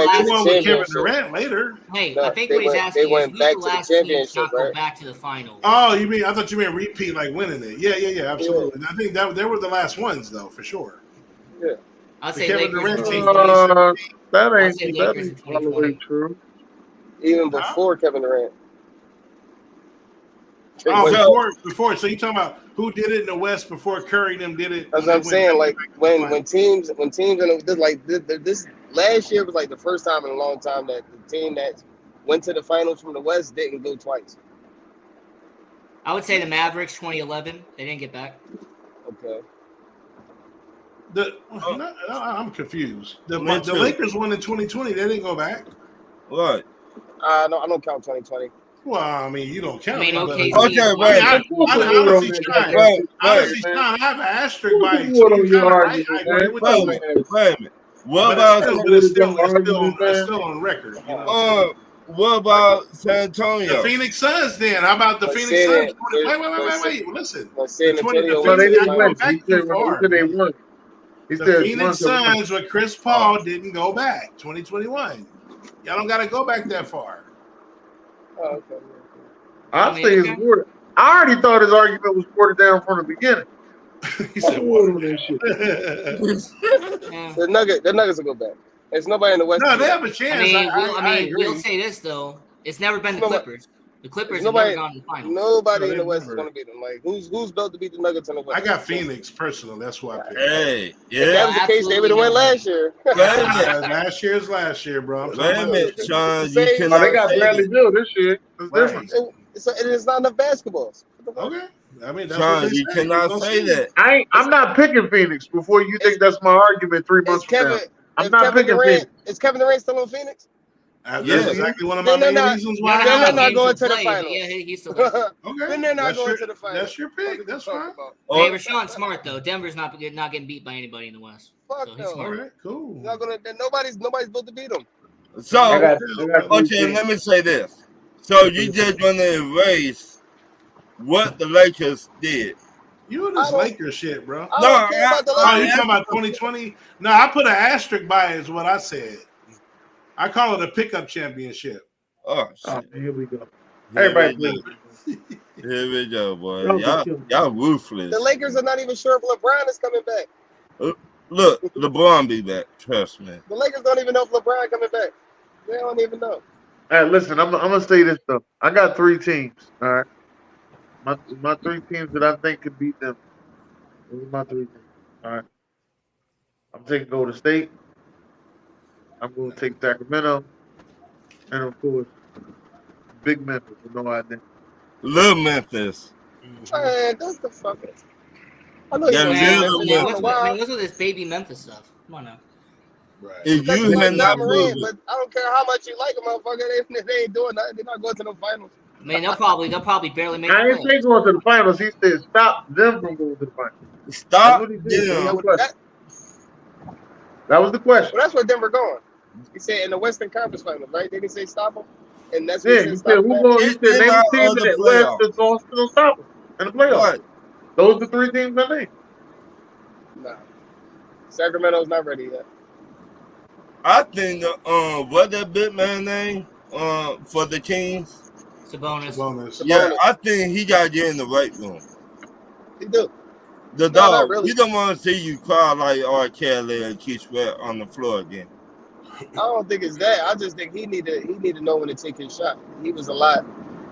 Speaker 3: Kevin Durant later.
Speaker 4: Hey, I think what he's asking is who's the last team to not go back to the finals?
Speaker 3: Oh, I thought you meant repeat, like winning it. Yeah, absolutely. Yeah. I think they were the last ones, though, for sure.
Speaker 2: Yeah.
Speaker 4: I'll say
Speaker 3: Kevin
Speaker 4: Lakers.
Speaker 3: Durant team.
Speaker 5: That ain't probably true.
Speaker 2: Even before Kevin Durant.
Speaker 3: Oh, before. So you talking about who did it in the West before Curry them did it?
Speaker 2: That's what I'm saying. Like when teams in this last year was like the first time in a long time that the team that went to the finals from the West didn't go twice.
Speaker 4: I would say the Mavericks 2011. They didn't get back.
Speaker 2: Okay.
Speaker 3: I'm confused. The Lakers won in 2020. They didn't go back.
Speaker 1: What?
Speaker 2: I don't count 2020.
Speaker 3: Well, I mean, you don't count.
Speaker 4: I mean, okay,
Speaker 1: right.
Speaker 3: I have an asterisk by it.
Speaker 1: Wait a minute. What about?
Speaker 3: It's still on record.
Speaker 1: What about San Antonio?
Speaker 3: The Phoenix Suns, then. How about the Phoenix Suns? Wait. Listen.
Speaker 2: San Antonio.
Speaker 5: They won. He
Speaker 3: The
Speaker 5: said
Speaker 3: Phoenix Suns with Chris Paul didn't go back. 2021. Y'all don't got to go back that far.
Speaker 2: Oh, okay.
Speaker 5: I say it's watered. I already thought his argument was watered down from the beginning.
Speaker 3: He said,
Speaker 5: "Water that shit."
Speaker 2: The Nuggets will go back. There's nobody in the West.
Speaker 3: No, they have a chance.
Speaker 4: I
Speaker 3: agree.
Speaker 4: we'll say this though: it's never been the Clippers. The Clippers have
Speaker 2: nobody,
Speaker 4: never gone to the finals.
Speaker 2: Nobody in the West is going to beat them. Like who's built to beat the Nuggets in the West?
Speaker 3: I got Phoenix personal. That's why I picked.
Speaker 1: Hey, yeah.
Speaker 2: If that was the case, they would have won last year.
Speaker 3: Last year's last year, bro.
Speaker 1: Wait a minute, Sean. You
Speaker 2: Say-
Speaker 1: cannot
Speaker 5: They got
Speaker 1: say
Speaker 5: Bradley
Speaker 1: that.
Speaker 5: Beal this year. It's
Speaker 3: Right.
Speaker 5: different.
Speaker 2: So it's not enough basketballs.
Speaker 3: Okay. I mean, that's
Speaker 1: Sean,
Speaker 3: what they
Speaker 1: you
Speaker 3: say.
Speaker 1: cannot
Speaker 3: We'll
Speaker 1: say
Speaker 3: see.
Speaker 1: that.
Speaker 5: I'm not picking Phoenix before you think that's my argument 3 months from now. I'm not picking Phoenix.
Speaker 2: Is Kevin Durant still on Phoenix?
Speaker 3: That's
Speaker 1: Yeah.
Speaker 3: exactly one of my main reasons why.
Speaker 2: They're
Speaker 3: I
Speaker 2: not going
Speaker 4: Games
Speaker 2: to the
Speaker 4: played,
Speaker 2: finals.
Speaker 4: Yeah, he's still.
Speaker 3: Okay.
Speaker 2: Then they're not
Speaker 3: That's
Speaker 2: going
Speaker 3: your-
Speaker 2: to the finals.
Speaker 3: That's your pick. That's fine.
Speaker 4: Hey, Rashawn's smart though. Denver's not getting beat by anybody in the West.
Speaker 2: Fuck
Speaker 4: So he's
Speaker 2: no.
Speaker 3: All
Speaker 4: smart.
Speaker 3: right. Cool.
Speaker 2: Not gonna. Nobody's built to beat them.
Speaker 1: So,
Speaker 5: I got
Speaker 1: okay, let me say this. So you just want to erase what the Lakers did.
Speaker 3: You and
Speaker 2: I
Speaker 3: this
Speaker 2: don't-
Speaker 3: Lakers shit, bro.
Speaker 2: I don't care about the
Speaker 3: Oh, you
Speaker 2: Lakers.
Speaker 3: talking about 2020? No, I put an asterisk by it is what I said. I call it a pickup championship.
Speaker 1: Oh,
Speaker 5: Oh,
Speaker 1: shit.
Speaker 5: here we go.
Speaker 1: Here
Speaker 5: Everybody
Speaker 1: we
Speaker 5: please.
Speaker 1: go. Here we go, boy.
Speaker 5: Y'all
Speaker 1: Y'all ruthless.
Speaker 2: The Lakers are not even sure if LeBron is coming back.
Speaker 1: Look, LeBron be back. Trust me.
Speaker 2: The Lakers don't even know if LeBron coming back. They don't even know.
Speaker 5: All right, listen, I'm gonna say this though. I got 3 teams. All right, my 3 teams that I think could beat them. Those are my 3 teams. All right, I'm taking Golden State. I'm going to take Sacramento, and of course, Big Memphis. With no idea.
Speaker 1: Little Memphis.
Speaker 2: Man, that's the fucking. I know
Speaker 1: Yeah,
Speaker 2: you're
Speaker 1: yeah,
Speaker 2: going
Speaker 1: yeah.
Speaker 4: What's with this baby Memphis stuff? Come on now.
Speaker 3: Right.
Speaker 1: If
Speaker 2: That's
Speaker 1: you
Speaker 2: like
Speaker 1: had not
Speaker 2: Morant,
Speaker 1: moved,
Speaker 2: but I don't care how much you like a motherfucker. They ain't doing nothing. They're not going to no finals.
Speaker 4: I mean, they'll probably barely make.
Speaker 5: I
Speaker 4: the
Speaker 5: ain't say going to the finals. He said stop them from going to the finals.
Speaker 1: stop
Speaker 5: That's what he did.
Speaker 1: them.
Speaker 5: That was the question.
Speaker 2: Well, that's where Denver going. He said in the Western Conference Finals, right? Did he say stop them? And that's what
Speaker 5: Yeah,
Speaker 2: he
Speaker 5: he
Speaker 2: said.
Speaker 5: said
Speaker 2: Stop
Speaker 5: who
Speaker 2: them.
Speaker 5: going? He said
Speaker 1: In
Speaker 5: name
Speaker 1: our
Speaker 5: the team in
Speaker 1: other
Speaker 5: that West
Speaker 1: playoff.
Speaker 5: that's all still stop them in the playoffs.
Speaker 1: What?
Speaker 5: Those are the 3 teams I named.
Speaker 2: Nah, Sacramento's not ready yet.
Speaker 1: I think what that big man name for the Kings.
Speaker 4: Sabonis.
Speaker 3: Bonus.
Speaker 1: Yeah, I think he got to get in the right room.
Speaker 2: He do.
Speaker 1: The
Speaker 2: No, not
Speaker 1: dog,
Speaker 2: really.
Speaker 1: you don't want to see you cry like R. Kelly and Keith Sweat on the floor again.
Speaker 2: I don't think it's that. I just think he need to know when to take his shot. He was a lot.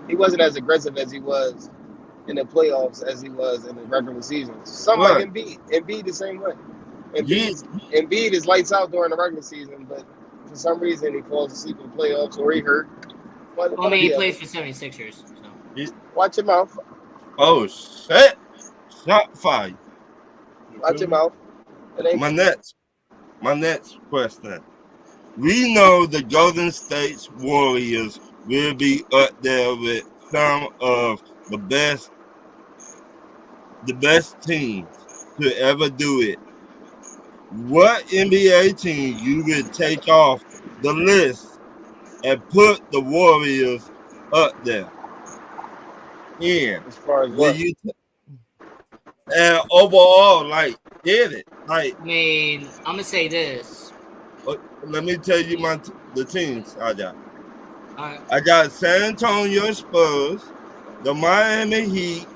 Speaker 2: He wasn't as aggressive as he was in the playoffs as he was in the regular season. Some like Embiid the same way. Embiid is lights out during the regular season, but for some reason he falls asleep in the playoffs or he hurt.
Speaker 4: Well, I mean, he plays for 76ers. So.
Speaker 2: Watch your mouth.
Speaker 1: Oh shit! Shot fire.
Speaker 2: Watch your mouth.
Speaker 1: My next question. We know the Golden State Warriors will be up there with some of the best teams to ever do it. What NBA team you would take off the list and put the Warriors up there? Yeah.
Speaker 2: As far as what?
Speaker 1: And overall, like, did it? Like,
Speaker 4: I mean, I'm gonna say this.
Speaker 1: let me tell you the teams I got.
Speaker 4: All right.
Speaker 1: I got San Antonio Spurs, the Miami Heat,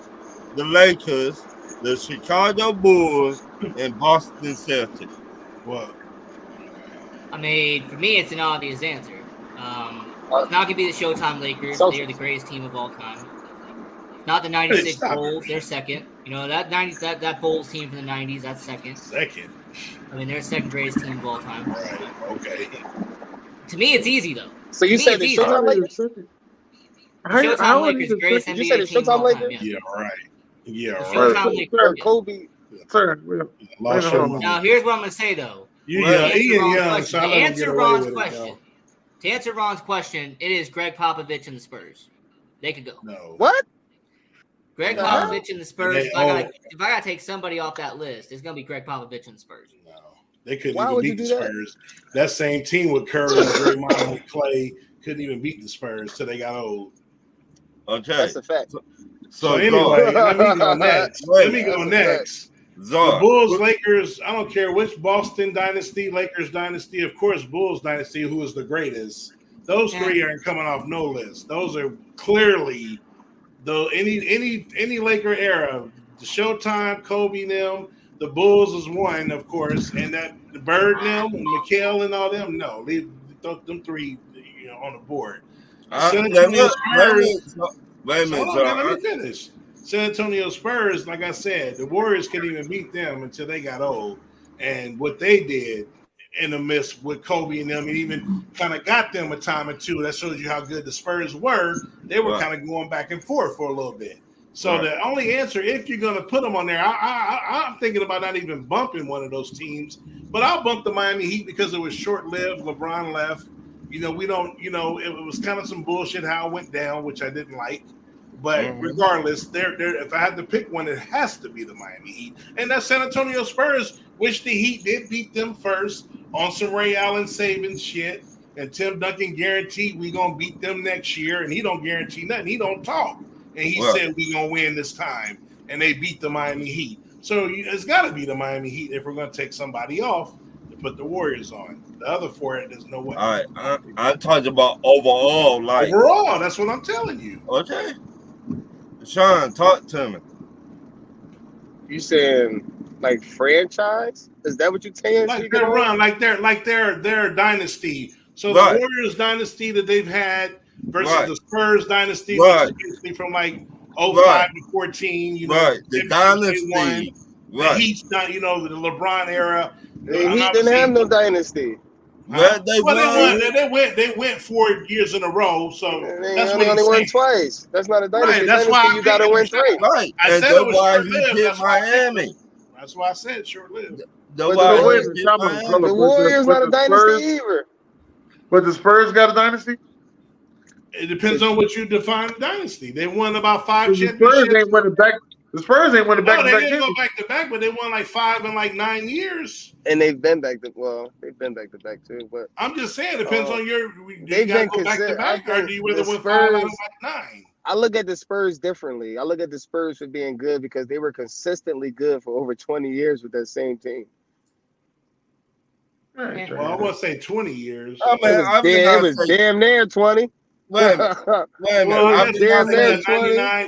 Speaker 1: the Lakers, the Chicago Bulls, and Boston Celtics.
Speaker 3: What?
Speaker 4: I mean, for me, it's an obvious answer. It's not gonna be the Showtime Lakers. They are the greatest team of all time. Not the '96 Bulls. They're second. You know that '90s that Bulls team from the '90s. That's second.
Speaker 3: Second.
Speaker 4: I mean, they're the second greatest team of all time.
Speaker 3: Right. Okay.
Speaker 4: To me, it's easy though.
Speaker 2: So you said the Showtime Lakers?
Speaker 4: Showtime Lakers, greatest
Speaker 2: You
Speaker 4: NBA
Speaker 2: said the
Speaker 4: team of all
Speaker 2: Showtime
Speaker 4: time.
Speaker 2: Lakers?
Speaker 3: Yeah. Right. Yeah.
Speaker 4: The
Speaker 3: Right.
Speaker 4: Showtime Lakers.
Speaker 2: Kobe.
Speaker 5: Sir,
Speaker 3: Lost your mind.
Speaker 4: Now, here's what I'm gonna say though.
Speaker 3: You
Speaker 4: To
Speaker 3: young,
Speaker 4: answer
Speaker 3: Ian
Speaker 4: Ron's
Speaker 3: young,
Speaker 4: question-
Speaker 3: so I
Speaker 4: to
Speaker 3: let him
Speaker 4: answer
Speaker 3: get away
Speaker 4: Ron's
Speaker 3: with it,
Speaker 4: question,
Speaker 3: though.
Speaker 4: to answer Ron's question, it is Greg Popovich and the Spurs. They could go.
Speaker 3: No.
Speaker 2: What?
Speaker 4: Greg
Speaker 2: No.
Speaker 4: Popovich and the Spurs.
Speaker 3: They
Speaker 4: If I gotta take somebody off that list, it's gonna be Greg Popovich and the Spurs.
Speaker 3: No. They couldn't
Speaker 2: Why
Speaker 3: even
Speaker 2: would
Speaker 3: beat
Speaker 2: you
Speaker 3: the
Speaker 2: do that?
Speaker 3: Spurs. That same team with Curry, Draymond, and Clay couldn't even beat the Spurs till they got old.
Speaker 1: Okay.
Speaker 2: That's a fact.
Speaker 3: So anyway, let me go next.
Speaker 1: Wait.
Speaker 3: Let me go next. The Bulls, Lakers, I don't care which Boston dynasty, Lakers dynasty, of course, Bulls dynasty, who is the greatest. Those three aren't coming off no list. Those are clearly any Laker era. The Showtime, Kobe, them, the Bulls is one, of course, and that the Bird, them, and McHale and all them. No, leave them three, on the board. San Antonio Spurs.
Speaker 1: Wait a minute,
Speaker 3: let me finish. San Antonio Spurs, like I said, the Warriors couldn't even beat them until they got old. And what they did in the midst with Kobe and them, and even kind of got them a time or two, that shows you how good the Spurs were. They were kind of going back and forth for a little bit. So the only answer, if you're going to put them on there, I'm thinking about not even bumping one of those teams, but I'll bump the Miami Heat because it was short-lived. LeBron left. We don't, it was kind of some bullshit how it went down, which I didn't like. But regardless, if I had to pick one, it has to be the Miami Heat. And that San Antonio Spurs, which the Heat did beat them first on some Ray Allen saving shit. And Tim Duncan guaranteed we going to beat them next year. And he don't guarantee nothing. He don't talk. And he said we going to win this time. And they beat the Miami Heat. So it's got to be the Miami Heat if we're going to take somebody off to put the Warriors on. The other four, there's no way.
Speaker 1: All right. I'm talking about overall.
Speaker 3: Overall, that's what I'm telling you.
Speaker 1: Okay. Sean, talk to me.
Speaker 2: You saying like franchise? Is that what you're saying?
Speaker 3: Like their run, like their dynasty. So the Warriors dynasty that they've had versus the Spurs dynasty, which is basically from like 05 to 14.
Speaker 1: The dynasty.
Speaker 3: The Heat's not, the LeBron era.
Speaker 2: The Heat didn't have no dynasty.
Speaker 1: They
Speaker 3: went 4 years in a row, so that's what
Speaker 2: only won twice. That's not a dynasty.
Speaker 3: That's why
Speaker 2: you got to win three.
Speaker 1: Right,
Speaker 3: I said it was
Speaker 1: short-lived.
Speaker 3: That's
Speaker 1: Miami.
Speaker 3: That's why I said short-lived.
Speaker 2: The Warriors not a dynasty either.
Speaker 5: But the Spurs got a dynasty.
Speaker 3: It depends on what you define a dynasty. They won about 5 championships.
Speaker 5: The Spurs ain't won it back.
Speaker 3: They didn't go back to back, but they won like 5 in like 9 years.
Speaker 2: And they've been back to back too. But
Speaker 3: I'm just saying, it depends on your. You got to go back to back, or do you rather win 5 out of like 9?
Speaker 2: I look at the Spurs differently. I look at the Spurs for being good because they were consistently good for over 20 years with that same team.
Speaker 3: Well, I won't say 20 years.
Speaker 2: It was damn near 20.
Speaker 1: Wait a minute.
Speaker 3: Well, damn near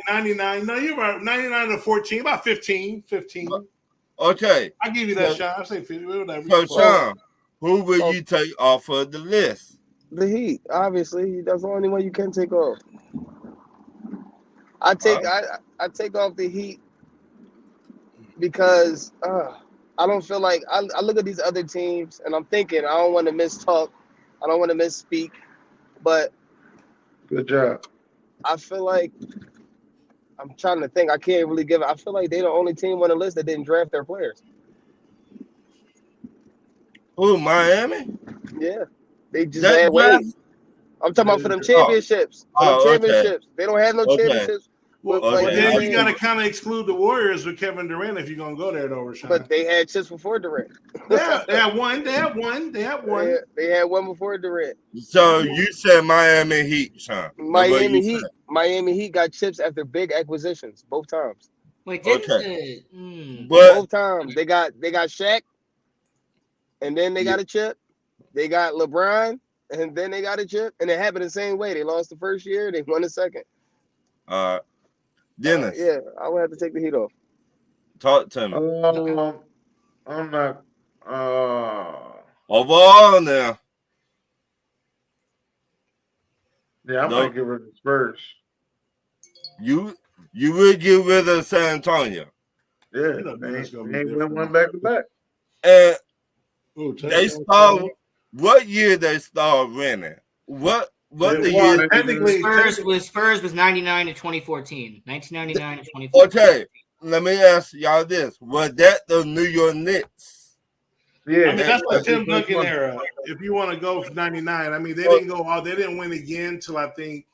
Speaker 3: 99. No, you're right. 99 to 14, about 15.
Speaker 1: Okay.
Speaker 3: I'll give you that shot. I'll say 15. Whatever.
Speaker 1: So, Sean, who will you take off of the list?
Speaker 2: The Heat, obviously. That's the only one you can take off. I take off the Heat because I don't feel like I look at these other teams and I'm thinking I don't want to mistalk, I don't want to misspeak, but
Speaker 5: good job.
Speaker 2: I feel like I'm trying to think. I can't really give it. I feel like they're the only team on the list that didn't draft their players.
Speaker 1: Who, Miami?
Speaker 2: Yeah, they just had Wade. I'm talking about for them championships. Championships. They don't have no championships.
Speaker 3: Then you got to kind of exclude the Warriors with Kevin Durant if you're going to go there, though, Rashawn.
Speaker 2: But they had chips before Durant.
Speaker 3: Yeah, they had one. They had
Speaker 2: one before Durant.
Speaker 1: So you said Miami Heat, Sean.
Speaker 2: Miami Heat got chips after big acquisitions both times.
Speaker 4: Wait,
Speaker 2: both times they got Shaq, and then they got a chip. They got LeBron, and then they got a chip, and it happened the same way. They lost the first year, they won the second.
Speaker 1: Dennis.
Speaker 2: I would have to take the Heat off.
Speaker 1: Talk to me.
Speaker 5: I'm not.
Speaker 1: Overall now.
Speaker 5: Yeah, I'm gonna get rid of the Spurs.
Speaker 1: You will get rid of San Antonio.
Speaker 5: Yeah, they win one back to back.
Speaker 1: And they start. What year they start winning? What the year?
Speaker 4: Technically, Spurs was 99 to 2014. 1999 to 2014.
Speaker 1: Okay, let me ask y'all this: was that the New York Knicks?
Speaker 3: Yeah, I mean that's the Tim Duncan era. If you want to go for 99, I mean they didn't go all. They didn't win again until I think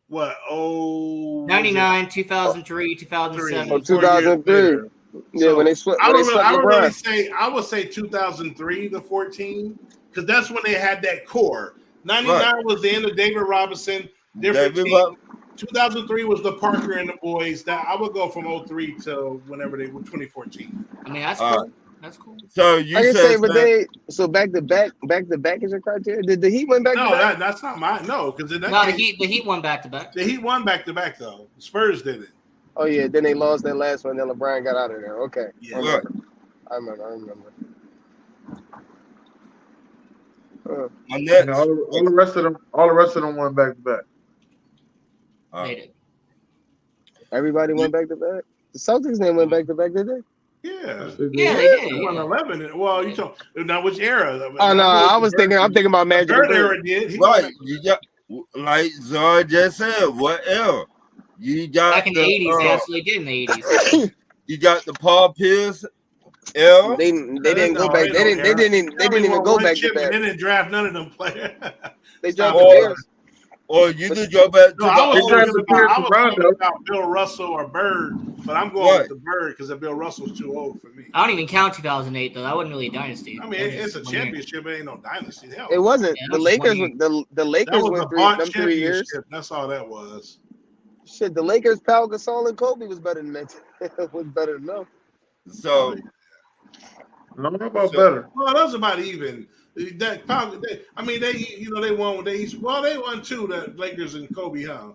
Speaker 4: 99, 2003, 2007,
Speaker 2: 2003. Yeah, so when they split.
Speaker 3: I would really say I would say 2003 to 14 because that's when they had that core. 99 was the end of David Robinson. Different team. 2003 was the Parker and the boys. That I would go from 03 till whenever they were 2014.
Speaker 4: I mean, that's cool. That's cool.
Speaker 1: So
Speaker 2: I
Speaker 1: you
Speaker 2: can say,
Speaker 1: said
Speaker 2: but back to back is your criteria. Did the Heat win back to
Speaker 3: No,
Speaker 2: back?
Speaker 3: that's not mine. No, because in that
Speaker 4: No,
Speaker 3: case,
Speaker 4: the Heat won back to back.
Speaker 3: the Heat won back to back though. The Spurs did it.
Speaker 2: Oh yeah, then they lost that last one. Then LeBron got out of there. Okay,
Speaker 3: Yeah.
Speaker 2: I remember.
Speaker 1: my next.
Speaker 5: all the rest of them went back to back.
Speaker 4: They did.
Speaker 2: Everybody went back to back. The Celtics didn't went back to back, did they?
Speaker 3: Yeah.
Speaker 4: Yeah, they did.
Speaker 3: They won 11. Well, you talk now which era?
Speaker 2: Oh no, I'm thinking about Magic.
Speaker 3: Bird
Speaker 2: and Bird.
Speaker 3: era did. He
Speaker 1: Right,
Speaker 3: won-
Speaker 1: you got like Zara just said. What else? You got
Speaker 4: Back in the 80s, they absolutely did in the 80s.
Speaker 1: You got the Paul Pierce era.
Speaker 2: They didn't go back. They didn't even go back to
Speaker 3: They
Speaker 2: back.
Speaker 3: didn't draft none of them players.
Speaker 2: They dropped
Speaker 1: Or-
Speaker 2: the Bears.
Speaker 1: Or you could go back to
Speaker 3: No, I was
Speaker 1: the
Speaker 5: trying
Speaker 3: talking
Speaker 5: to
Speaker 3: about,
Speaker 5: clear
Speaker 3: I was
Speaker 5: Toronto.
Speaker 3: talking about Bill Russell or Bird, but I'm going
Speaker 1: Right.
Speaker 3: with the Bird because Bill Russell's too old for me.
Speaker 4: I don't even count 2008 though. That wasn't really a dynasty.
Speaker 3: I mean,
Speaker 4: That was
Speaker 3: it's a
Speaker 4: just 1 year.
Speaker 3: championship. It ain't no dynasty. Hell,
Speaker 2: It wasn't.
Speaker 4: Yeah,
Speaker 2: The
Speaker 4: that's
Speaker 2: Lakers.
Speaker 4: funny.
Speaker 2: The
Speaker 3: that
Speaker 2: Lakers
Speaker 3: was
Speaker 2: went
Speaker 3: a
Speaker 2: through
Speaker 3: bought
Speaker 2: them 3 years.
Speaker 3: championship. That's all that was.
Speaker 2: Shit, the Lakers, Pau Gasol, and Kobe was better than that. Was better than them.
Speaker 1: So
Speaker 5: I don't know about
Speaker 1: So-
Speaker 5: better.
Speaker 3: Well, that was about even. That probably. They won. They won two. The Lakers and Kobe, huh?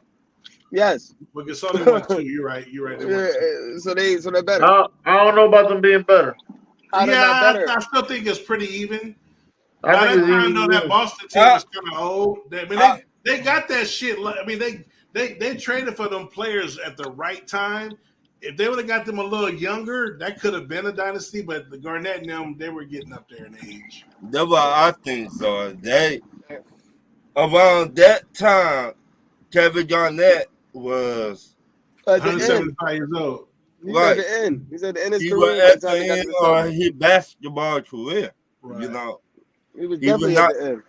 Speaker 2: Yes.
Speaker 3: But Gasol only won two. You're right. They won two.
Speaker 2: So they're better.
Speaker 5: I don't know about them being better.
Speaker 2: How they're not
Speaker 3: Yeah,
Speaker 2: better?
Speaker 3: I still think it's pretty even.
Speaker 5: I
Speaker 3: By
Speaker 5: think
Speaker 3: that
Speaker 5: it's
Speaker 3: time, though,
Speaker 5: even.
Speaker 3: that Boston team was kind of old. They got that shit. I mean, they traded for them players at the right time. If they would have got them a little younger, that could have been a dynasty. But the Garnett and them, they were getting up there in age.
Speaker 1: that's what I think. So they around that time, Kevin Garnett was
Speaker 2: At the end.
Speaker 3: 175 years old.
Speaker 2: He's
Speaker 1: Right.
Speaker 2: at the end. He's at the end of his
Speaker 1: he
Speaker 2: career.
Speaker 1: was
Speaker 2: by
Speaker 1: at
Speaker 2: the time
Speaker 1: the
Speaker 2: he got to
Speaker 1: end
Speaker 2: the
Speaker 1: of
Speaker 2: Celtics.
Speaker 1: his basketball career.
Speaker 3: Right.
Speaker 1: You know,
Speaker 2: He was
Speaker 1: he was
Speaker 2: definitely
Speaker 1: not-
Speaker 2: at the end.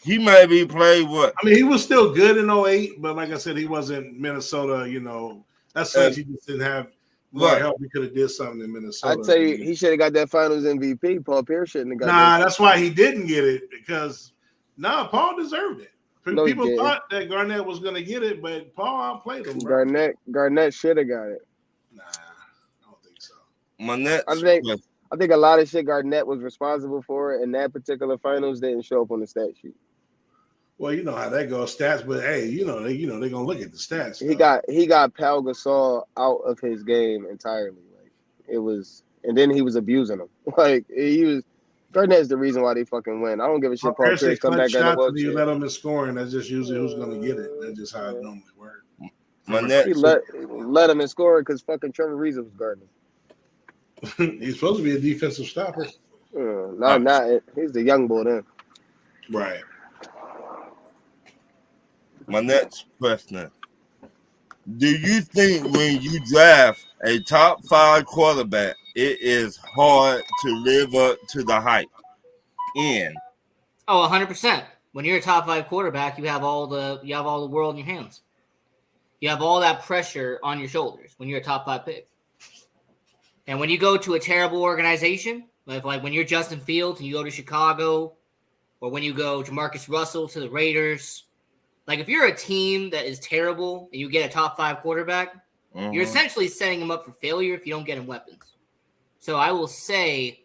Speaker 1: he maybe played what?
Speaker 3: I mean, he was still good in 08, but like I said, he wasn't Minnesota. That's since he just didn't have more
Speaker 1: Right.
Speaker 3: help. He could have did something in Minnesota.
Speaker 2: I'd say he should have got that Finals MVP. Paul Pierce shouldn't have got
Speaker 3: Nah,
Speaker 2: that.
Speaker 3: that's why he didn't get it because Paul deserved it.
Speaker 2: No, he
Speaker 3: People
Speaker 2: didn't.
Speaker 3: thought that Garnett was going to get it, but Paul outplayed him. Bro.
Speaker 2: Garnett should have got it.
Speaker 3: Nah, I don't think so.
Speaker 1: My next
Speaker 2: I think a lot of shit Garnett was responsible for, and that particular Finals didn't show up on the stat sheet.
Speaker 3: Well, you know how that goes, stats. But hey, they're gonna look at the stats.
Speaker 2: He got Pau Gasol out of his game entirely. Like it was, and then he was abusing him. Like he was. Garnett's the reason why they fucking win. I don't give a shit. Paul Pierce come back and
Speaker 3: shots. You let them in scoring. That's just usually who's gonna get it. That's just how it normally works.
Speaker 1: my
Speaker 2: He
Speaker 1: next
Speaker 2: let him in scoring because fucking Trevor Ariza was guarding him.
Speaker 3: He's supposed to be a defensive stopper.
Speaker 2: Not he's the young boy then.
Speaker 3: Right.
Speaker 1: My next question. Do you think when you draft a top 5 quarterback, it is hard to live up to the hype?
Speaker 4: Oh, 100%. When you're a top 5 quarterback, you have all the world in your hands. You have all that pressure on your shoulders when you're a top 5 pick. And when you go to a terrible organization, like when you're Justin Fields and you go to Chicago, or when you go to Marcus Russell to the Raiders, like if you're a team that is terrible and you get a top 5 quarterback, you're essentially setting him up for failure if you don't get him weapons. So I will say,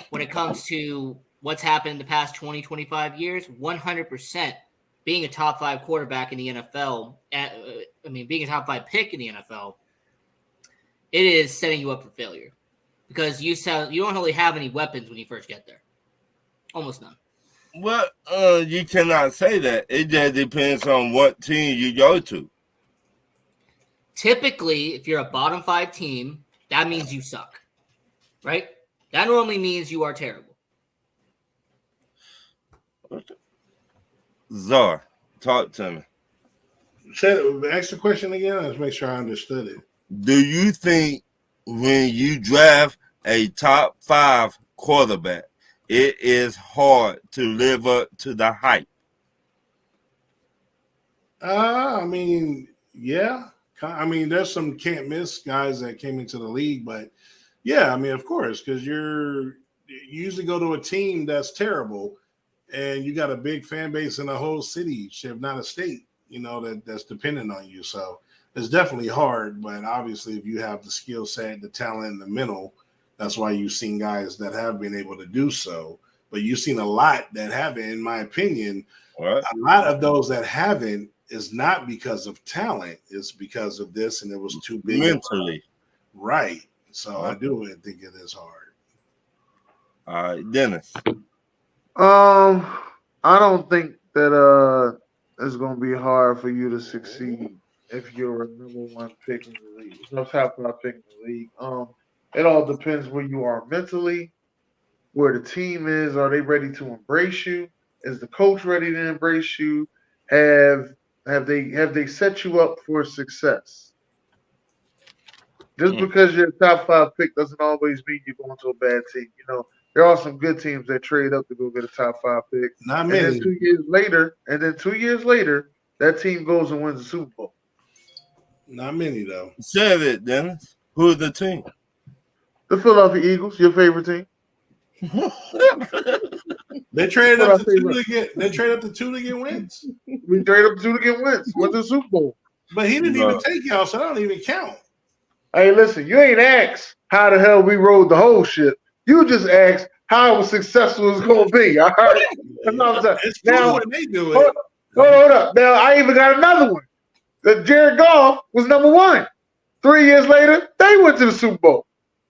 Speaker 4: when it comes to what's happened in the past 20, 25 years, 100% being a top 5 quarterback in the NFL, being a top 5 pick in the NFL, it is setting you up for failure because you don't really have any weapons when you first get there. Almost none.
Speaker 1: Well, you cannot say that. It just depends on what team you go to.
Speaker 4: Typically, if you're a bottom 5 team, that means you suck, right? That normally means you are terrible.
Speaker 1: Czar, talk to me.
Speaker 3: Ask the question again. Let's make sure I understood it.
Speaker 1: Do you think when you draft a top 5 quarterback, it is hard to live up to the hype?
Speaker 3: I mean, yeah. I mean, there's some can't miss guys that came into the league, but yeah, I mean, of course, because you usually go to a team that's terrible and you got a big fan base in a whole city, if not a state. that's dependent on you. So it's definitely hard, but obviously if you have the skill set, the talent in the middle, that's why you've seen guys that have been able to do so. But you've seen a lot that haven't, in my opinion.
Speaker 1: What?
Speaker 3: A lot of those that haven't is not because of talent, it's because of this, and it was too big.
Speaker 1: Mentally.
Speaker 3: Right. So I do think it is hard.
Speaker 1: All right, Dennis.
Speaker 5: I don't think that it's gonna be hard for you to succeed if you're a number one pick in the league. No top five pick in the league. It all depends where you are mentally, where the team is. Are they ready to embrace you? Is the coach ready to embrace you? Have they set you up for success? Just because you're a top five pick doesn't always mean you're going to a bad team. There are some good teams that trade up to go get a top five pick.
Speaker 3: Not many.
Speaker 5: And then 2 years later, that team goes and wins the Super Bowl.
Speaker 3: Not many, though.
Speaker 1: Said it, Dennis. Who's the team?
Speaker 5: The Philadelphia Eagles, your favorite team.
Speaker 3: They traded up to two to get. They traded up to two to get wins.
Speaker 5: We traded up to 2 to get wins. Went to the Super Bowl.
Speaker 3: But he didn't even take y'all, so that don't even count.
Speaker 5: Hey, listen, you ain't asked how the hell we rode the whole ship. You just asked how successful it's going to be. All right? That's what I'm saying.
Speaker 3: It's cool when they do it.
Speaker 5: Hold up. Now, I even got another one. That Jared Goff was number one. 3 years later, they went to the Super Bowl.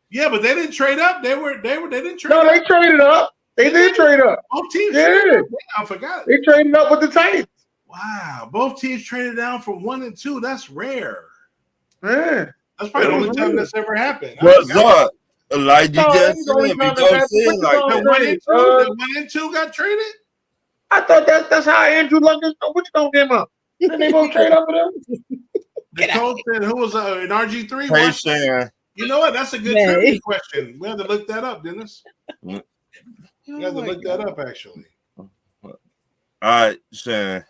Speaker 3: Yeah, but they didn't trade up. They didn't trade
Speaker 5: No,
Speaker 3: up.
Speaker 5: they traded up. They did trade up.
Speaker 3: Both teams
Speaker 5: Yeah.
Speaker 3: traded up. I forgot.
Speaker 5: They traded up with the Titans.
Speaker 3: Wow. Both teams traded down from 1 and 2. That's rare.
Speaker 5: Yeah.
Speaker 3: That's probably the only time that's ever happened.
Speaker 1: What's up? Like you just said,
Speaker 5: only
Speaker 1: we
Speaker 5: time
Speaker 1: don't
Speaker 5: that
Speaker 1: see it like
Speaker 5: happened.
Speaker 1: that.
Speaker 3: The 1 and 2 got traded?
Speaker 5: I thought that's how Andrew Luck is. What you gonna give up? And they gonna trade up with them?
Speaker 3: The coach said who was an RG3?
Speaker 1: Hey, Sharon.
Speaker 3: You know what? That's a good trivia question. We have to look that up, Dennis. We have to look that up, actually.
Speaker 1: All right, Sharon.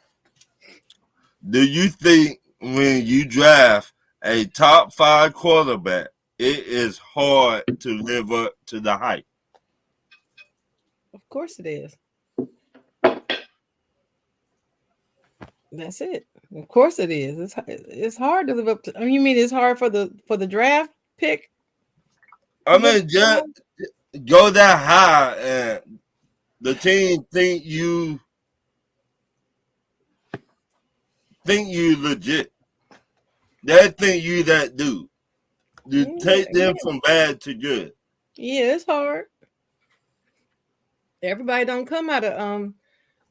Speaker 1: Do you think when you draft a top 5 quarterback, it is hard to live up to the hype?
Speaker 6: Of course it is. That's it. Of course it is. It's hard to live up to. I mean, you mean it's hard for the draft pick?
Speaker 1: I mean, just go that high, and the team think you legit. They think you that dude. You take them from bad to good.
Speaker 6: Yeah, it's hard. Everybody don't come out of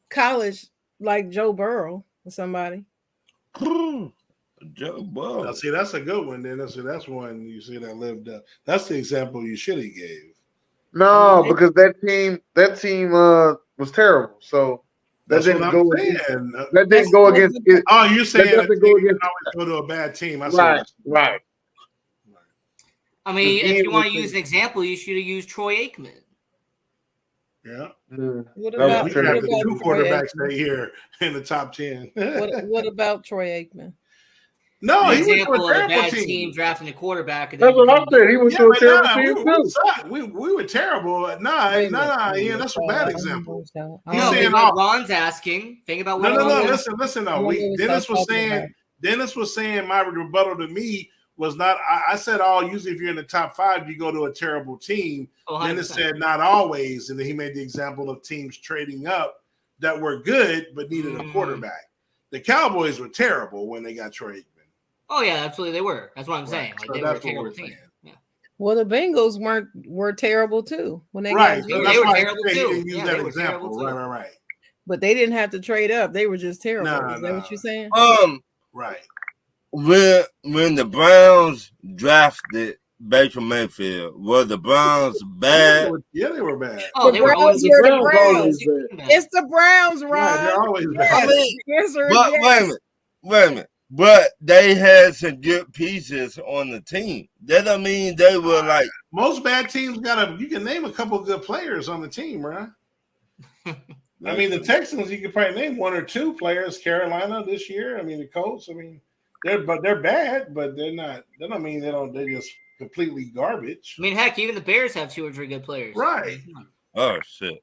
Speaker 6: college like Joe Burrow or somebody.
Speaker 1: Joe Burrow.
Speaker 3: Now, see, that's a good one. Then that's one you see that lived up. That's the example you should have gave.
Speaker 5: No, because that team was terrible. So that didn't go against. That didn't go against.
Speaker 3: Oh, you're saying
Speaker 5: that doesn't go against.
Speaker 3: Always go to a bad team.
Speaker 5: Right.
Speaker 4: I mean, if you want to use an example, you should have used Troy Aikman.
Speaker 3: Yeah.
Speaker 6: What
Speaker 3: We
Speaker 6: about
Speaker 3: have the 2 quarterbacks right here in the top 10.
Speaker 6: what about Troy Aikman?
Speaker 3: No,
Speaker 4: An
Speaker 3: he went to
Speaker 4: example
Speaker 3: a
Speaker 4: of a
Speaker 3: terrible
Speaker 4: bad
Speaker 3: team.
Speaker 4: team drafting a quarterback. And
Speaker 5: That's what I said. He went to a terrible
Speaker 3: we
Speaker 5: team too.
Speaker 3: sucked. We were terrible. Nah, Ian, that's a bad example.
Speaker 4: No,
Speaker 3: saying
Speaker 4: think about Ron's asking. Think about what.
Speaker 3: No. Listen. No, Dennis was saying my rebuttal to me was not. I said, usually if you're in the top 5, you go to a terrible team. Dennis said not always, and then he made the example of teams trading up that were good but needed a quarterback. The Cowboys were terrible when they got Troy Aikman.
Speaker 4: Oh yeah, absolutely they were. That's what I'm saying. Like,
Speaker 3: So
Speaker 4: they were a
Speaker 3: that's what
Speaker 4: terrible
Speaker 3: we're
Speaker 4: team.
Speaker 3: saying.
Speaker 4: Yeah.
Speaker 6: Well, the Bengals were terrible too when they
Speaker 3: Right.
Speaker 6: got
Speaker 3: So
Speaker 6: Jimmy.
Speaker 3: that's
Speaker 4: They were
Speaker 3: why
Speaker 4: terrible
Speaker 3: he
Speaker 4: too.
Speaker 3: didn't use
Speaker 4: Yeah,
Speaker 3: that
Speaker 4: they were
Speaker 3: example.
Speaker 4: terrible too.
Speaker 3: Right.
Speaker 6: But they didn't have to trade up. They were just terrible.
Speaker 3: No,
Speaker 6: Is that what you're saying?
Speaker 3: Right.
Speaker 1: When the Browns drafted Baker Mayfield, were the Browns bad?
Speaker 3: Yeah, they were bad.
Speaker 4: Oh,
Speaker 6: The
Speaker 4: they were always
Speaker 6: Browns were the
Speaker 5: Browns.
Speaker 6: Browns. It's the Browns, Ron.
Speaker 3: Right, they're always bad.
Speaker 1: I mean,
Speaker 6: The answer is
Speaker 1: but
Speaker 6: yes.
Speaker 1: wait a minute. But they had some good pieces on the team. That don't mean they were like
Speaker 3: Most bad teams you can name a couple of good players on the team, right? I mean, the Texans, you could probably name 1 or 2 players. Carolina this year. I mean, the Colts. I mean, they're bad, but they're not. That don't mean they're just completely garbage.
Speaker 4: I mean, heck, even the Bears have 2 or 3 good players.
Speaker 3: Right.
Speaker 1: oh shit.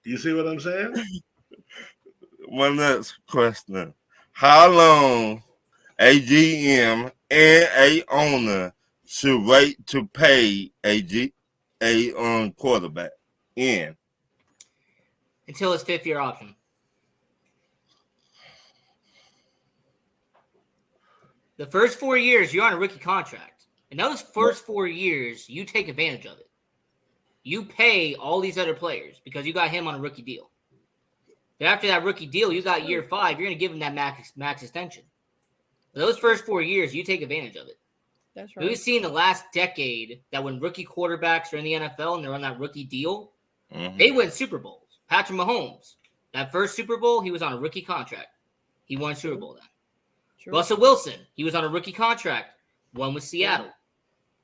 Speaker 3: You see what I'm saying?
Speaker 1: One next question. How long a GM and a owner should wait to pay a quarterback in?
Speaker 4: Until his 5th-year option. The first 4 years, you're on a rookie contract. In those first 4 years, you take advantage of it. You pay all these other players because you got him on a rookie deal. But after that rookie deal, you got year 5, you're going to give him that max extension. For those first 4 years, you take advantage of it.
Speaker 6: That's right.
Speaker 4: We've seen the last decade that when rookie quarterbacks are in the NFL and they're on that rookie deal, they win Super Bowls. Patrick Mahomes, that first Super Bowl, he was on a rookie contract. He won Super Bowl then.
Speaker 6: True.
Speaker 4: Russell Wilson, he was on a rookie contract. Won with Seattle.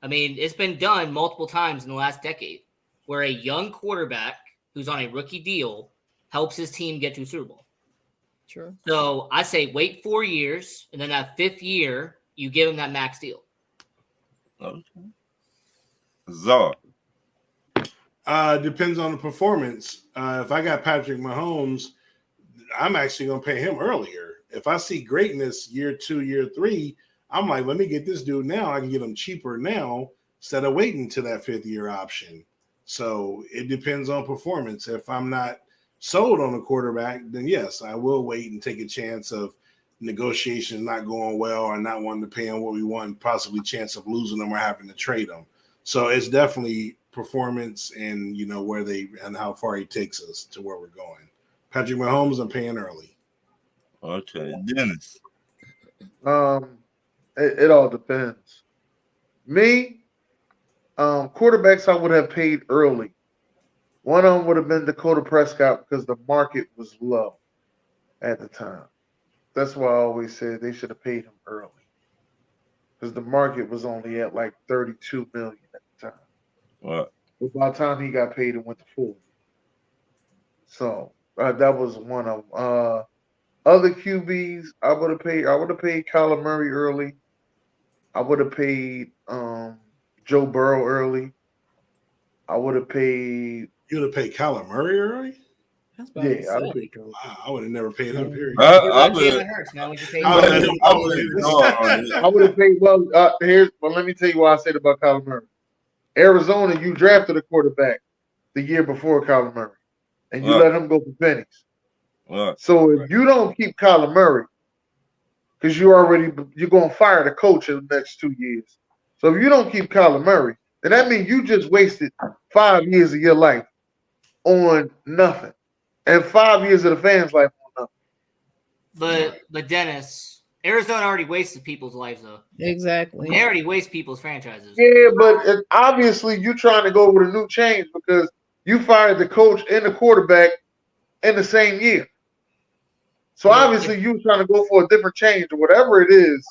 Speaker 4: I mean, it's been done multiple times in the last decade where a young quarterback who's on a rookie deal helps his team get to a Super Bowl.
Speaker 6: True.
Speaker 4: So I say wait 4 years, and then that 5th year, you give him that max deal.
Speaker 1: Okay. Zar.
Speaker 3: Depends on the performance. If I got Patrick Mahomes, I'm actually going to pay him earlier. If I see greatness year 2, year 3, I'm like, let me get this dude now. I can get him cheaper now instead of waiting to that 5th year option. So it depends on performance. If I'm not sold on a quarterback, then yes, I will wait and take a chance of negotiations not going well or not wanting to pay him what we want, possibly chance of losing them or having to trade them. So it's definitely performance and, you know, where they and how far he takes us to where we're going. Patrick Mahomes, I'm paying early.
Speaker 1: Okay. Dennis.
Speaker 5: It all depends. Me, quarterbacks I would have paid early. One of them would have been Dakota Prescott because the market was low at the time. That's why I always said they should have paid him early because the market was only at like 32 million at the time.
Speaker 1: What?
Speaker 5: But by the time he got paid, it went to 40. So that was one of them. Other QBs, I would have paid Kyler Murray early. I would have paid Joe Burrow early. I would have paid.
Speaker 3: You would have paid Kyler Murray early?
Speaker 5: Yeah, I'd have paid Kyler.
Speaker 3: Wow, I would have never paid him. Period.
Speaker 1: I would
Speaker 4: Jalen Hurts, now would you pay
Speaker 5: I would have paid. Well, let me tell you what I said about Kyler Murray. Arizona, you drafted a quarterback the year before Kyler Murray, and you let him go for pennies. So if you don't keep Kyler Murray, because you're going to fire the coach in the next 2 years. So if you don't keep Kyler Murray, then that means you just wasted 5 years of your life on nothing, and 5 years of the fans' life on nothing.
Speaker 4: But Dennis, Arizona already wasted people's lives though.
Speaker 6: Exactly.
Speaker 4: They already waste people's franchises.
Speaker 5: Yeah, but obviously you're trying to go with a new change because you fired the coach and the quarterback in the same year. So obviously you trying to go for a different change or whatever it is.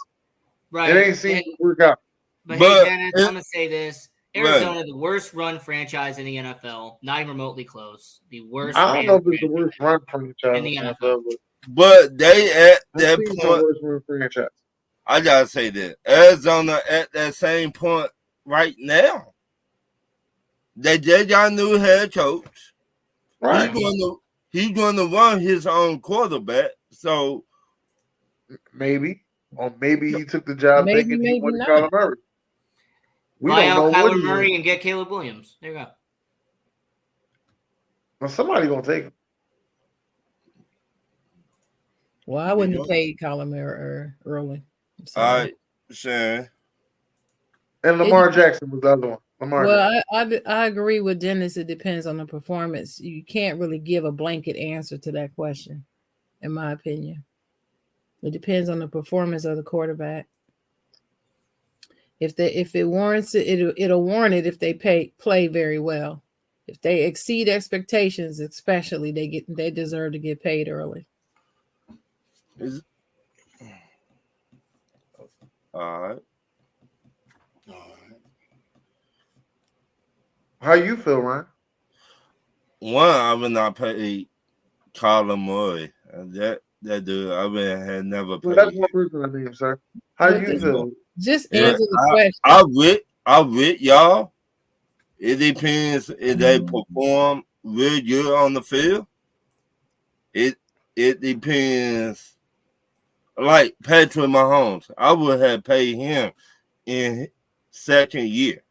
Speaker 4: Right.
Speaker 5: It ain't seemed to work out.
Speaker 4: But hey, Dennis, I'm gonna say this: Arizona, the worst run franchise in the NFL, not even remotely close. The worst.
Speaker 5: I don't know if it's the worst run franchise
Speaker 4: in the NFL.
Speaker 1: But they at that point.
Speaker 5: The worst run franchise.
Speaker 1: I gotta say that Arizona at that same point right now. They just got a new head coach.
Speaker 5: Right.
Speaker 1: He's gonna run his own quarterback. So
Speaker 5: maybe. Or maybe he took the job thinking he wanted Kyler Murray. We
Speaker 4: buy
Speaker 5: don't know
Speaker 4: out Kyler Murray and get Caleb Williams. There you go.
Speaker 5: Well, somebody gonna take him.
Speaker 6: Well, I wouldn't have paid Kyler Murray early.
Speaker 1: All right, Sharon.
Speaker 5: And Lamar Jackson was the other one.
Speaker 6: I agree with Dennis. It depends on the performance. You can't really give a blanket answer to that question, in my opinion. It depends on the performance of the quarterback. If it warrants it, it'll warrant it if they play very well. If they exceed expectations, especially they deserve to get paid early.
Speaker 1: All right.
Speaker 5: How you feel, Ryan?
Speaker 1: One, I would not pay Kyler Murray. That dude, had never paid.
Speaker 5: Well, that's one person I mean, sir. How you feel?
Speaker 6: Just answer the question.
Speaker 1: I'm with y'all. It depends if they perform real good on the field. it depends. Like Patrick Mahomes, I would have paid him in second year.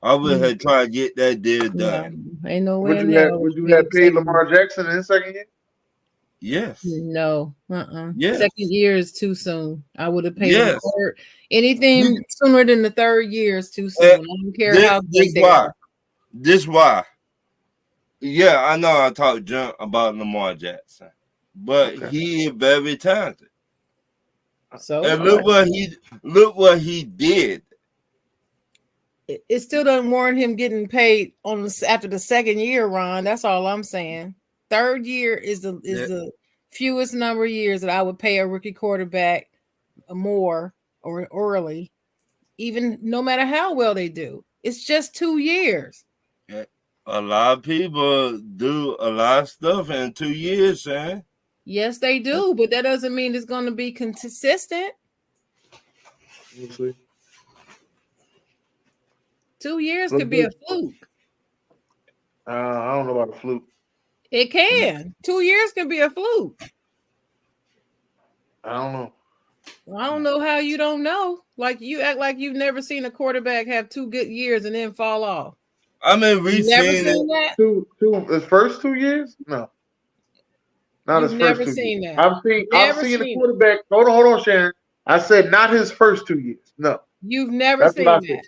Speaker 1: I would have tried to get that deal done.
Speaker 6: Ain't no way
Speaker 5: Would
Speaker 6: in
Speaker 5: you have
Speaker 6: hell.
Speaker 5: would you have paid Lamar Jackson in his second year?
Speaker 1: Yes.
Speaker 6: No.
Speaker 1: Yes.
Speaker 6: Second year is too soon. I would have paid him
Speaker 1: Yes.
Speaker 6: anything sooner than the third year is too soon. I don't care how great they are.
Speaker 1: This why. Yeah, I know I talked junk about Lamar Jackson, but he is very talented.
Speaker 6: So
Speaker 1: and look what he did.
Speaker 6: It still doesn't warrant him getting paid after the second year, Ron. That's all I'm saying. Third year is the fewest number of years that I would pay a rookie quarterback more or early, even no matter how well they do. It's just 2 years.
Speaker 1: A lot of people do a lot of stuff in 2 years, Sam.
Speaker 6: Yes, they do, but that doesn't mean it's going to be consistent.
Speaker 5: We'll see.
Speaker 6: 2 years could be a fluke.
Speaker 5: I don't know about a fluke.
Speaker 6: It can. 2 years can be a fluke.
Speaker 5: I don't know.
Speaker 6: I don't know how you don't know. Like you act like you've never seen a quarterback have 2 good years and then fall off.
Speaker 1: I mean, we've
Speaker 6: never
Speaker 1: seen
Speaker 6: that.
Speaker 5: His first 2 years? No. Not his
Speaker 6: never
Speaker 5: first 2
Speaker 6: seen
Speaker 5: years.
Speaker 6: that.
Speaker 5: I've seen a quarterback. Hold on, Sharon. I said not his first 2 years. No.
Speaker 6: You've never seen that.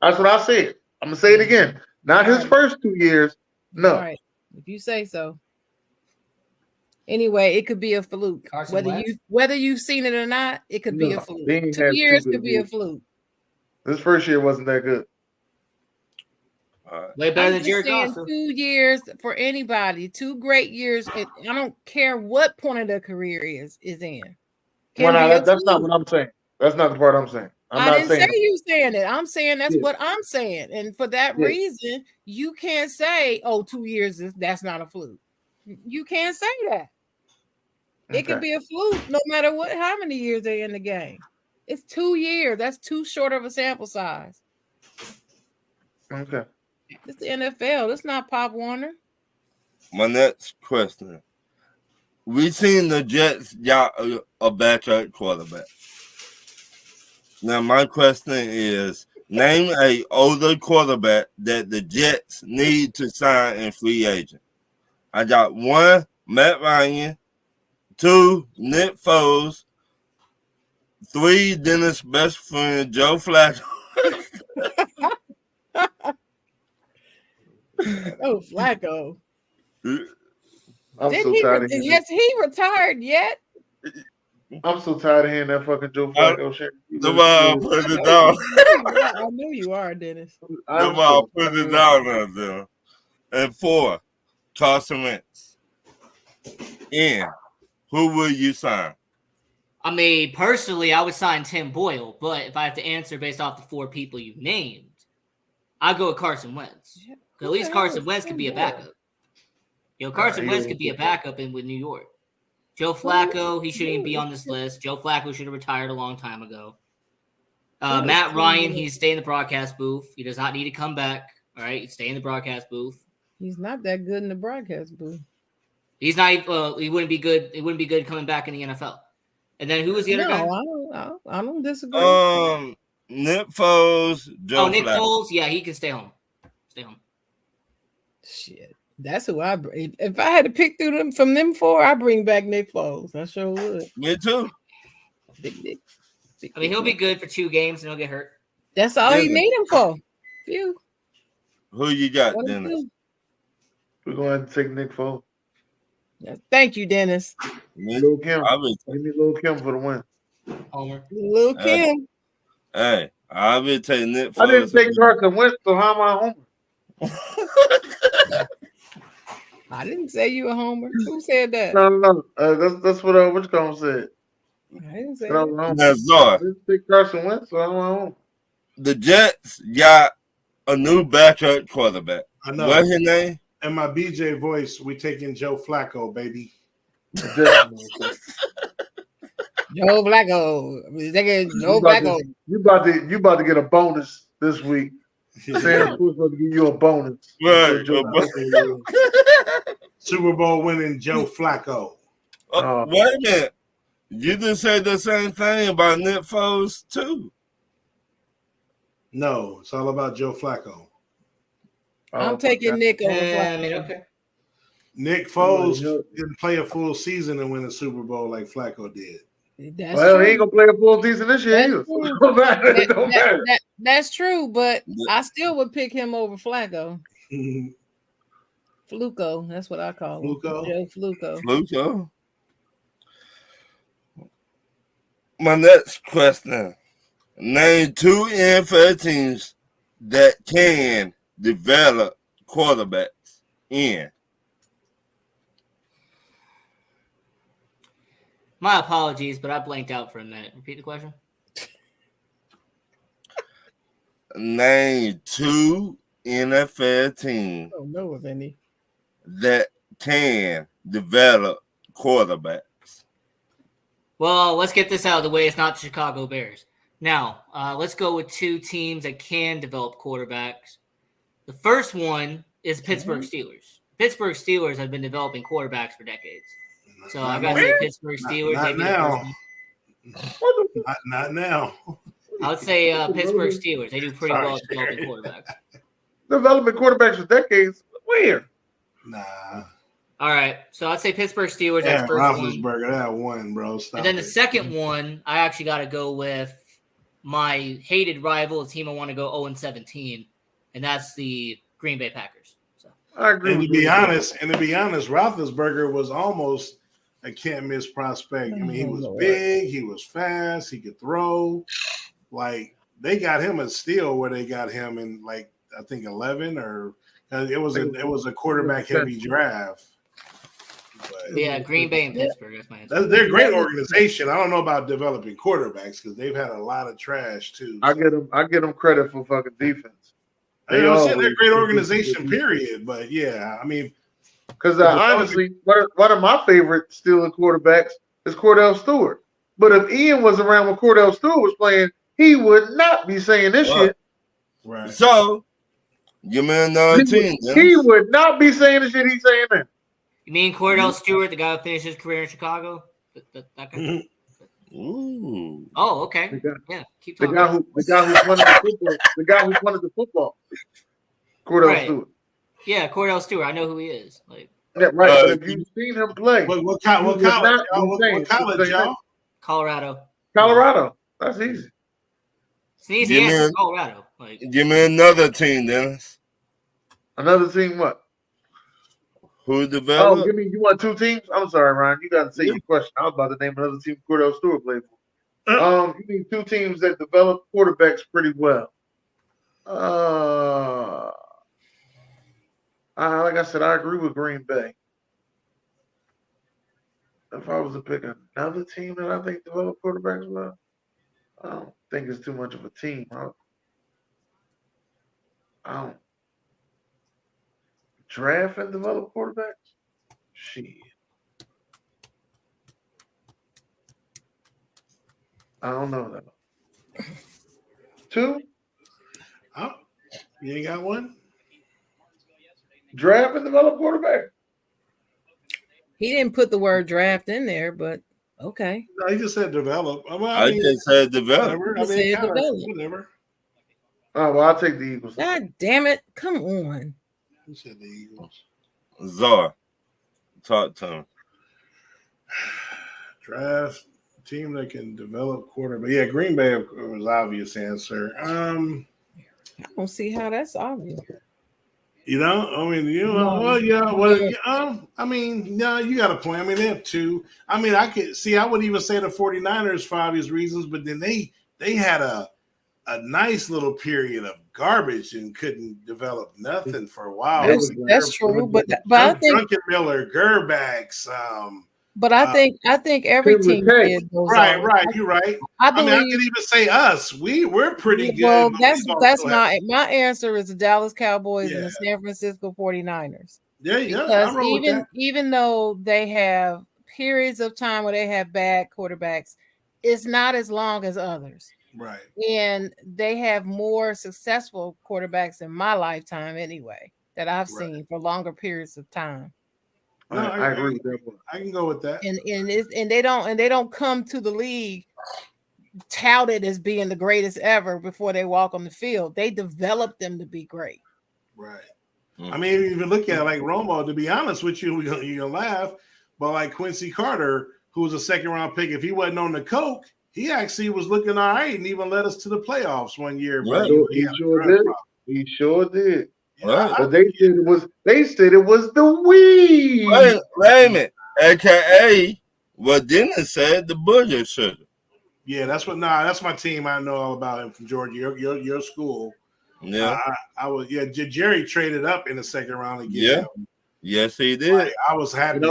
Speaker 5: That's what I said. I'm gonna say it again. Not his first 2 years. No.
Speaker 6: All right. If you say so. Anyway, it could be a fluke. Whether you've seen it or not, it could be a fluke. 2 years could be a fluke.
Speaker 5: This first year wasn't that good.
Speaker 4: Way better than Jared Goff.
Speaker 6: 2 years for anybody. 2 great years. I don't care what point of their career is in.
Speaker 5: That's not what I'm saying. That's not the part I'm saying.
Speaker 6: I didn't say you saying it. I'm saying that's what I'm saying. And for that reason, you can't say, 2 years, that's not a fluke. You can't say that. It could be a fluke no matter how many years they're in the game. It's 2 years. That's too short of a sample size.
Speaker 5: Okay.
Speaker 6: It's the NFL. It's not Pop Warner.
Speaker 1: My next question. We've seen the Jets got a backup quarterback. Now, my question is, name a older quarterback that the Jets need to sign in free agent. I got 1, Matt Ryan, 2, Nick Foles, 3, Dennis' best friend, Joe Flacco.
Speaker 6: Flacco.
Speaker 5: Has
Speaker 6: he retired yet?
Speaker 5: I'm so tired of hearing that fucking Joe Flacco shit.
Speaker 6: I know you are, Dennis.
Speaker 1: I'll put it down there. And 4, Carson Wentz. And who will you sign?
Speaker 4: I mean, personally, I would sign Tim Boyle, but if I have to answer based off the 4 people you named, I'll go with Carson Wentz. At least Carson Wentz could be a backup. Carson Wentz could be a backup with New York. Joe Flacco, he shouldn't even be on this list. Joe Flacco should have retired a long time ago. Matt Ryan, he's staying in the broadcast booth. He does not need to come back. All right, stay in the broadcast booth.
Speaker 6: He's not that good in the broadcast booth.
Speaker 4: He's not. He wouldn't be good. It wouldn't be good coming back in the NFL. And then who was the other guy?
Speaker 6: I don't disagree.
Speaker 1: Nick Foles, Joe
Speaker 4: Nick
Speaker 1: Flacco.
Speaker 4: Foles, yeah, he can stay home. Stay home.
Speaker 6: Shit, that's who I bring. If I had to pick through them from them 4, I bring back Nick Foles. I sure would.
Speaker 1: Me too.
Speaker 6: Big Nick.
Speaker 4: I mean, he'll be good for 2 games and he'll get hurt.
Speaker 6: That's all you need him for. Phew.
Speaker 1: Who you got, Dennis?
Speaker 5: We're going to take Nick Foles.
Speaker 6: Thank you, Dennis.
Speaker 5: Lil Kim. Give me Lil Kim for the win.
Speaker 4: Homer.
Speaker 6: Lil Kim.
Speaker 1: Hey, I will take Nick Foles.
Speaker 5: I didn't take Carson Wentz, so how am I a homer?
Speaker 6: I didn't say you a homer. Who said that?
Speaker 5: No. That's what Whichcomb said.
Speaker 6: I didn't say
Speaker 5: that.
Speaker 1: That's all.
Speaker 5: I didn't take Carson Wentz, so how am I a homer?
Speaker 1: The Jets got a new backup quarterback.
Speaker 3: I know.
Speaker 1: What's his name?
Speaker 3: In my BJ voice, we taking Joe Flacco, baby.
Speaker 6: Joe Flacco. Joe Flacco.
Speaker 5: You about to get a bonus this week. Sam was going to give you a bonus.
Speaker 1: Right.
Speaker 3: Super Bowl winning Joe Flacco.
Speaker 5: Oh.
Speaker 1: Wait a minute. You just said the same thing about Nick Foles too.
Speaker 3: No, it's all about Joe Flacco.
Speaker 6: I'm taking Nick over
Speaker 4: Yeah, I
Speaker 6: Flacco.
Speaker 4: mean, okay.
Speaker 3: Nick Foles didn't play a full season and win a Super Bowl like Flacco did.
Speaker 6: That's
Speaker 5: Well,
Speaker 6: true.
Speaker 5: he ain't gonna play a full season this year either. So it don't matter. It don't matter.
Speaker 6: That's true, but I still would pick him over Flacco. Fluco, that's what I call him.
Speaker 3: Fluco?
Speaker 6: Joe Fluco.
Speaker 1: Fluco. My next question. Name 2 NFL teams that can develop quarterbacks in.
Speaker 4: My apologies, but I blanked out for a minute. Repeat the question.
Speaker 1: Name 2 NFL teams
Speaker 6: I don't know of any.
Speaker 1: that can develop quarterbacks.
Speaker 4: Well, let's get this out of the way. It's not the Chicago Bears. Now, let's go with 2 teams that can develop quarterbacks. The first one is Pittsburgh Steelers. Pittsburgh Steelers have been developing quarterbacks for decades. So I got to say Pittsburgh Steelers.
Speaker 3: Not now. Not now.
Speaker 4: I would say Pittsburgh Steelers. They do pretty well at developing quarterbacks.
Speaker 5: Developing quarterbacks for decades. Where?
Speaker 3: Nah.
Speaker 4: All right. So I'd say Pittsburgh Steelers.
Speaker 3: Yeah,
Speaker 4: That's first one.
Speaker 3: Roethlisberger, that one, bro. Stop
Speaker 4: And then the
Speaker 3: it.
Speaker 4: second one, I actually got to go with my hated rival, a team I want to go 0-17, and that's the Green Bay Packers. So
Speaker 5: I agree.
Speaker 3: And
Speaker 5: with
Speaker 3: to be
Speaker 5: you.
Speaker 3: honest, Roethlisberger was almost a can't miss prospect. I mean, he was big, he was fast, he could throw. Like they got him a steal where they got him in like I think 11 or it was a quarterback heavy draft. But
Speaker 4: yeah, Green Bay and Pittsburgh. That's my answer.
Speaker 3: they're a great organization. I don't know about developing quarterbacks because they've had a lot of trash too.
Speaker 5: I get them credit for fucking defense.
Speaker 3: They're a great organization, period. But yeah, I mean,
Speaker 5: because honestly, one of my favorite Steelers quarterbacks is Cordell Stewart. But if Ian was around when Cordell Stewart was playing, he would not be saying this shit.
Speaker 3: Right.
Speaker 1: So, give me another team.
Speaker 5: He would not be saying the shit he's saying now.
Speaker 4: You mean Cordell Stewart, the guy who finished his career in Chicago? That guy?
Speaker 1: Ooh.
Speaker 4: Oh, okay. Yeah, keep
Speaker 5: The
Speaker 4: talking.
Speaker 5: guy who punted the football. The guy who punted the football. Cordell Stewart.
Speaker 4: Yeah, Cordell Stewart. I know who he is. Like,
Speaker 5: yeah, right. But if you've seen him play,
Speaker 3: what college, y'all?
Speaker 5: Colorado. That's easy.
Speaker 4: It's an easy answer. Colorado. Like,
Speaker 1: give me another team, Dennis.
Speaker 5: Another team, what?
Speaker 1: Who developed?
Speaker 5: Oh, you want 2 teams? I'm sorry, Ryan. You got to say your question. I was about to name another team Cordell Stewart played for. You need 2 teams that develop quarterbacks pretty well. Like I said, I agree with Green Bay. If I was to pick another team that I think develop quarterbacks well, I don't think it's too much of a team. I don't draft and develop quarterbacks. Shit. I don't know that. 2?
Speaker 3: Oh, you ain't got one?
Speaker 5: Draft and develop quarterback.
Speaker 6: He didn't put the word draft in there, but okay.
Speaker 3: No, he just said develop.
Speaker 1: I just said develop.
Speaker 3: Whatever.
Speaker 5: Oh, well, I'll take the Eagles.
Speaker 6: God damn it. Come on.
Speaker 3: Who said the Eagles?
Speaker 1: Czar. Talk to him.
Speaker 3: Draft team that can develop quarterback. Yeah, Green Bay was obvious answer.
Speaker 6: I don't see how that's obvious.
Speaker 3: You know, I mean, you know, well, yeah, well, I mean, no, you got a point. I mean, they have 2. I mean, I would even say the 49ers for obvious reasons, but then they had a nice little period of garbage and couldn't develop nothing for a while.
Speaker 6: That's true, but I think
Speaker 3: Duncan Miller, Gerbacks.
Speaker 6: But I think every team did those.
Speaker 3: Right. You're right. I could even say us. We're pretty good.
Speaker 6: Well, that's my answer is the Dallas Cowboys and the San Francisco 49ers.
Speaker 3: Yeah.
Speaker 6: Because even though they have periods of time where they have bad quarterbacks, it's not as long as others.
Speaker 3: Right.
Speaker 6: And they have more successful quarterbacks in my lifetime anyway that I've seen for longer periods of time.
Speaker 3: No,
Speaker 5: I agree with that one.
Speaker 3: I can go with that.
Speaker 6: And they don't come to the league touted as being the greatest ever before they walk on the field. They develop them to be great.
Speaker 3: Right. I mean, if you look at it like Romo, to be honest with you, you're gonna laugh, but like Quincy Carter, who was a second round pick, if he wasn't on the coke, he actually was looking all right and even led us to the playoffs one year.
Speaker 1: Right.
Speaker 3: But
Speaker 5: He sure did. He sure did.
Speaker 1: Right.
Speaker 5: But they said it was the weed.
Speaker 1: Wait a minute. AKA what Dennis said, the budget sugar.
Speaker 3: Yeah, that's my team. I know all about him from Georgia, your school.
Speaker 1: Yeah.
Speaker 3: I was Jerry traded up in the second round again.
Speaker 1: Yeah. Yes, he did.
Speaker 3: Like, I was happy.
Speaker 5: And I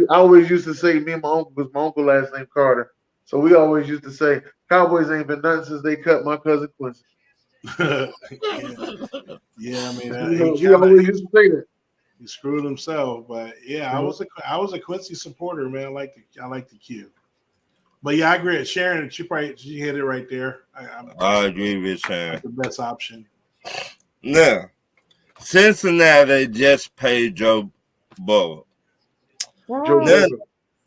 Speaker 5: always used to say, me and my uncle, because my uncle last name Carter. So we always used to say, Cowboys ain't been nothing since they cut my cousin Quincy.
Speaker 3: Yeah, I mean,
Speaker 5: he always used to say that.
Speaker 3: He screwed himself, but yeah, I was a Quincy supporter, man. I like the Q. But yeah, I agree. Sharon, she hit it right there.
Speaker 1: I agree with Sharon.
Speaker 3: The best option.
Speaker 1: Now, Cincinnati just paid Joe Burrow. Now,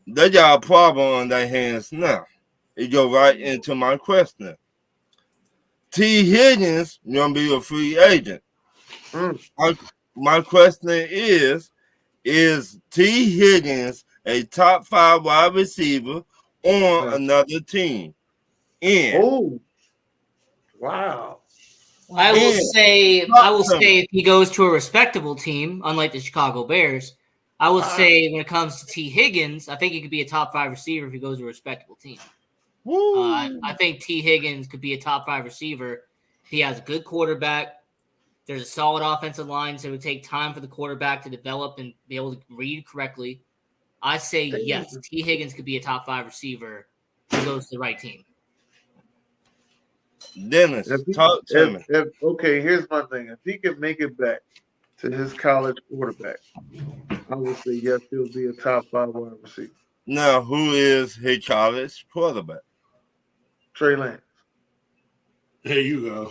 Speaker 1: they got a problem on their hands now. It go right into my question. T. Higgins gonna be a free agent. My question is T. Higgins a top 5 wide receiver on another team?
Speaker 5: Oh, wow.
Speaker 4: I will say if he goes to a respectable team, unlike the Chicago Bears, I would say when it comes to T. Higgins, I think he could be a top 5 receiver if he goes to a respectable team. I think T. Higgins could be a top 5 receiver if he has a good quarterback. There's a solid offensive line, so it would take time for the quarterback to develop and be able to read correctly. I say yes, T. Higgins could be a top 5 receiver if he goes to the right team.
Speaker 1: Dennis, talk to me.
Speaker 5: Okay, here's my thing. If he can make it back to his college quarterback, I would say yes, he'll be a top 5 wide receiver.
Speaker 1: Now, who is his college quarterback?
Speaker 5: Trey Lance.
Speaker 3: There you go.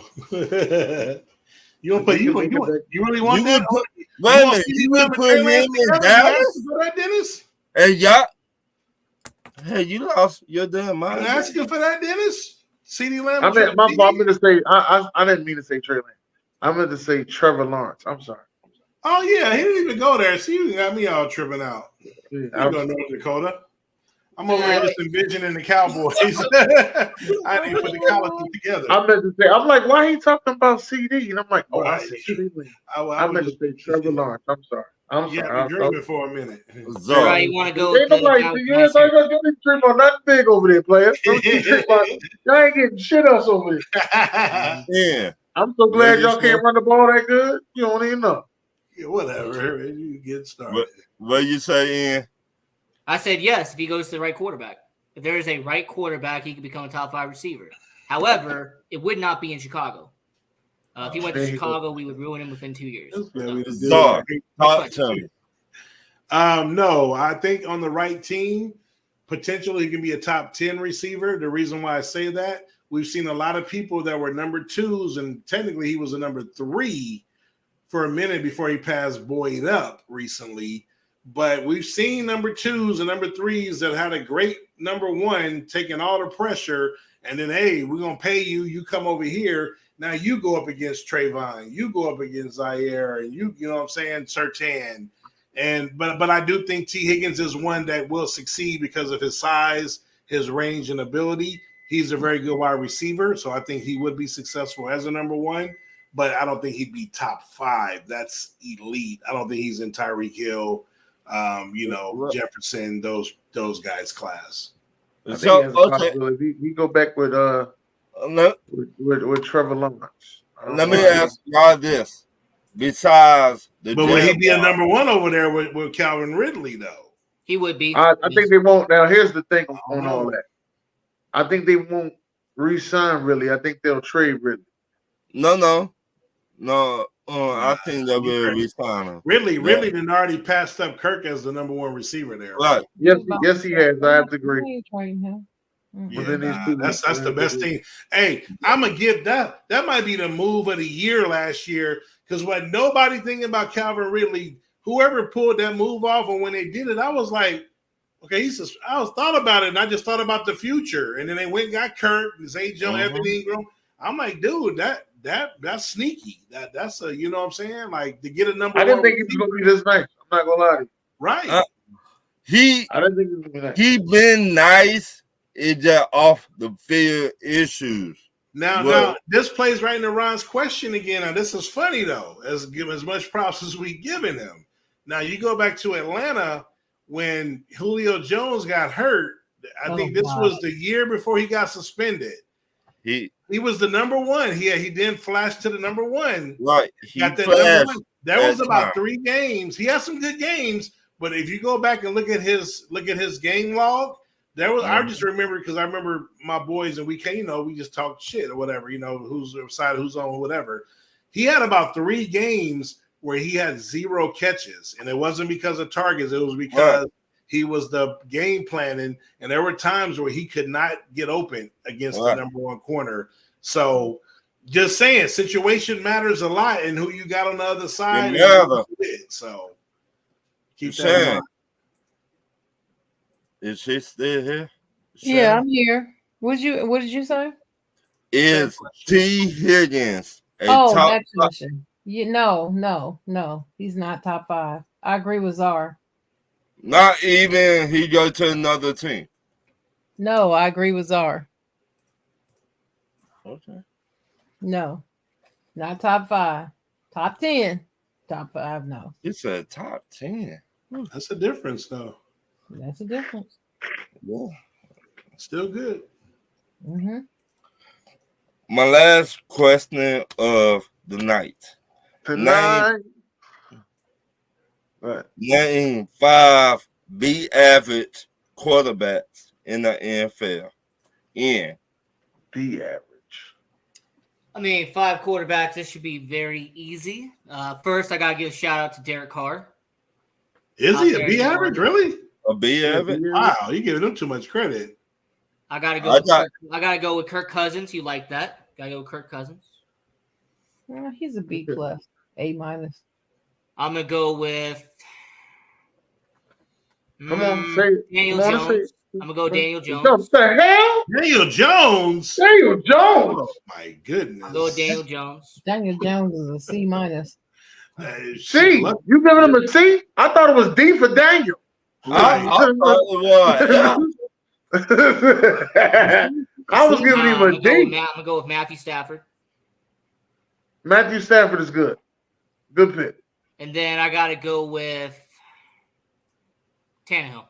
Speaker 3: You really want that?
Speaker 1: Wait a minute, you would put him in Dallas?
Speaker 3: For that, Dennis?
Speaker 1: Hey, y'all. Hey, you lost your damn mind.
Speaker 3: I'm asking for that, Dennis. CeeDee Lamb.
Speaker 5: I meant to say I didn't mean to say Trey Lance. I meant to say Trevor Lawrence. I'm sorry.
Speaker 3: Oh yeah, he didn't even go there. See, you got me all tripping out. You go to North Dakota. I'm over here just envisioning the Cowboys. I didn't put the colleges together.
Speaker 5: I meant to say, I'm like, why he talking about CD? And I'm like, I said Trey Lance. I meant to say Trevor Lawrence. I'm sorry. I'm sorry.
Speaker 3: I'm dreaming for a minute.
Speaker 4: Right, you want to go?
Speaker 5: Ain't nobody dream on nothing big over there, player. Y'all ain't getting shit else over there.
Speaker 1: Yeah.
Speaker 5: I'm so glad y'all can't run the ball that good. You don't even know.
Speaker 3: Yeah, whatever. You get started.
Speaker 1: What you say, Ian?
Speaker 4: I said yes if he goes to the right quarterback. If there is a right quarterback, he could become a top 5 receiver. However, it would not be in Chicago. If he went to Chicago, we would ruin him within 2 years.
Speaker 1: Talk to me.
Speaker 3: No, I think on the right team, potentially he can be a top 10 receiver. The reason why I say that, we've seen a lot of people that were number 2s, and technically he was a number 3 for a minute before he passed Boyd up recently. But we've seen number 2s and number 3s that had a great number 1 taking all the pressure, and then, hey, we're going to pay you. You come over here. Now you go up against Trayvon. You go up against Zaire, and you know what I'm saying, Surtain. But I do think T. Higgins is one that will succeed because of his size, his range, and ability. He's a very good wide receiver, so I think he would be successful as a number 1. But I don't think he'd be top 5. That's elite. I don't think he's in Tyreek Hill, Jefferson, those guys' class.
Speaker 5: I think he has a possibility. He go back with Trevor Lawrence.
Speaker 1: Let me ask y'all this. Besides
Speaker 3: but would he be a number 1 over there with Calvin Ridley, though?
Speaker 4: He would be.
Speaker 5: I think they won't. Now, here's the thing on all that. I think they won't re-sign Ridley. I think they'll trade Ridley.
Speaker 1: No. I think they will re-sign him.
Speaker 3: Ridley done already passed up Kirk as the number 1 receiver there.
Speaker 1: Right.
Speaker 5: Yes, he has. I have to agree.
Speaker 3: Yeah, that's the best thing. Hey, I'm gonna give that. That might be the move of the year last year because what nobody thinking about Calvin Ridley, whoever pulled that move off, and when they did it, I was like, okay, I was thought about it, and I just thought about the future. And then they went and got Kurt, Zay Jones, Evan Ingram. I'm like, dude, that's sneaky. That's a, you know what I'm saying? Like, to get a number.
Speaker 5: I didn't think he was gonna be this nice. I'm not gonna lie to you.
Speaker 3: Right.
Speaker 5: I didn't think he was gonna be nice.
Speaker 1: He been nice. It's just off the field issues.
Speaker 3: Now, this plays right into Ron's question again. Now, this is funny though, give as much props as we given him. Now, you go back to Atlanta when Julio Jones got hurt. I think this was the year before he got suspended. He was the number one. He didn't flash to the number one.
Speaker 1: Right.
Speaker 3: Got the number one. There was about 3 games. He had some good games, but if you go back and look at his game log, there was. I just remember because I remember my boys and we just talked shit or whatever. Who's side, who's on, whatever. He had about 3 games where he had 0 catches, and it wasn't because of targets. It was because he was the game planning, and there were times where he could not get open against the number one corner. So, just saying, situation matters a lot, and who you got on the other side. So, keep that in mind.
Speaker 1: Is he still here?
Speaker 6: Yeah, I'm here. What did you say?
Speaker 1: Is T. Higgins
Speaker 6: that question? No. He's not top 5. I agree with Czar.
Speaker 1: Not even he go to another team.
Speaker 6: No, I agree with Czar.
Speaker 1: Okay.
Speaker 6: No, not top 5. Top 10. Top 5, no.
Speaker 1: He said top 10.
Speaker 3: That's a difference, though.
Speaker 6: That's a difference.
Speaker 1: Yeah.
Speaker 3: Still good.
Speaker 6: Mm-hmm.
Speaker 1: My last question of the night. Name 5 B average quarterbacks in the NFL.
Speaker 5: B average.
Speaker 4: I mean, 5 quarterbacks. This should be very easy. First, I gotta give a shout out to Derek Carr.
Speaker 3: Is he a B average? Really?
Speaker 1: A B average?
Speaker 3: Wow, you're giving him too much credit.
Speaker 4: I gotta go with Kirk Cousins. You like that? Gotta go with Kirk Cousins.
Speaker 6: Well, he's a B plus, A-.
Speaker 4: I'm gonna go with
Speaker 5: Come on, say it.
Speaker 4: Daniel Jones. I'm gonna go Daniel Jones.
Speaker 5: What the hell?
Speaker 3: Daniel Jones.
Speaker 5: Oh
Speaker 3: my goodness.
Speaker 4: I'll go with Daniel Jones.
Speaker 6: Daniel Jones is a C minus.
Speaker 5: C. You giving him a C? I thought it was D for Daniel.
Speaker 1: I thought it was.
Speaker 5: I was giving him a D.
Speaker 4: I'm gonna go with Matthew Stafford.
Speaker 5: Matthew Stafford is good. Good pick.
Speaker 4: And then I gotta go with Tannehill.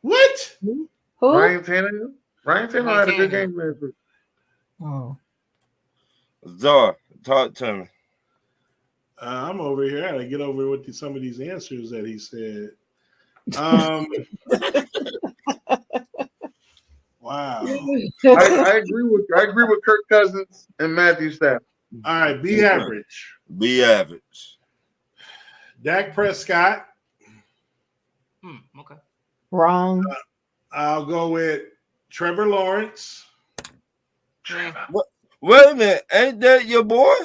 Speaker 3: What?
Speaker 6: Who?
Speaker 5: Ryan Tannehill? Ryan Tannehill had a good game last week.
Speaker 6: Oh.
Speaker 1: Czar, talk to me.
Speaker 3: I'm over here. I gotta get over with some of these answers that he said. Wow.
Speaker 5: I agree with Kirk Cousins and Matthew Stafford.
Speaker 3: All right, B average.
Speaker 1: B average.
Speaker 3: Dak Prescott.
Speaker 4: Okay.
Speaker 6: Wrong.
Speaker 3: I'll go with Trevor Lawrence.
Speaker 1: Wait a minute, ain't that your boy?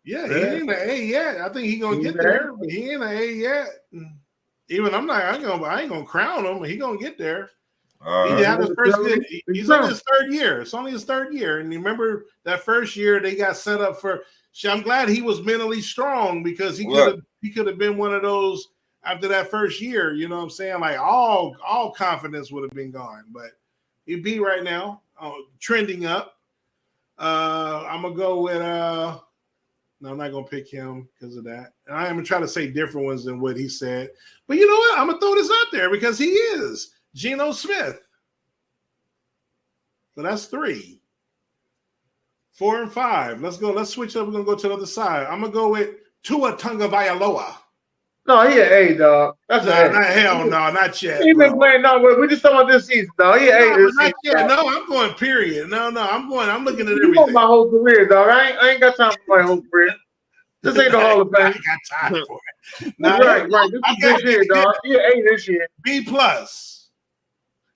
Speaker 3: Yeah, he ain't an A yet. I think he's gonna get there, but he ain't an A yet. Even I ain't gonna crown him, but he's gonna get there. He had his first good. He's on his 3rd year. It's only his 3rd year. And you remember that first year they got set up for. I'm glad he was mentally strong because he could have been one of those after that first year. You know what I'm saying? Like all confidence would have been gone. But he beat right now, trending up. I'm gonna go with. No, I'm not gonna pick him because of that. And I am gonna try to say different ones than what he said. But you know what? I'm gonna throw this out there because he is Geno Smith. So that's 3. 4 and 5. Let's go. Let's switch up. We're gonna go to the other side. I'm gonna go with Tua Tagovailoa.
Speaker 5: No, he an A, dog. That's
Speaker 3: hell no, not yet.
Speaker 5: He been playing. No, we just talking about this season, dog. He A.
Speaker 3: Not yet. No, I'm going. Period. No, I'm looking at everything.
Speaker 5: You my whole career, dog. I ain't got time for my whole career. This ain't the Hall of Fame.
Speaker 3: I ain't got time for it.
Speaker 5: No, right. This year, dog. He A this year.
Speaker 3: B plus.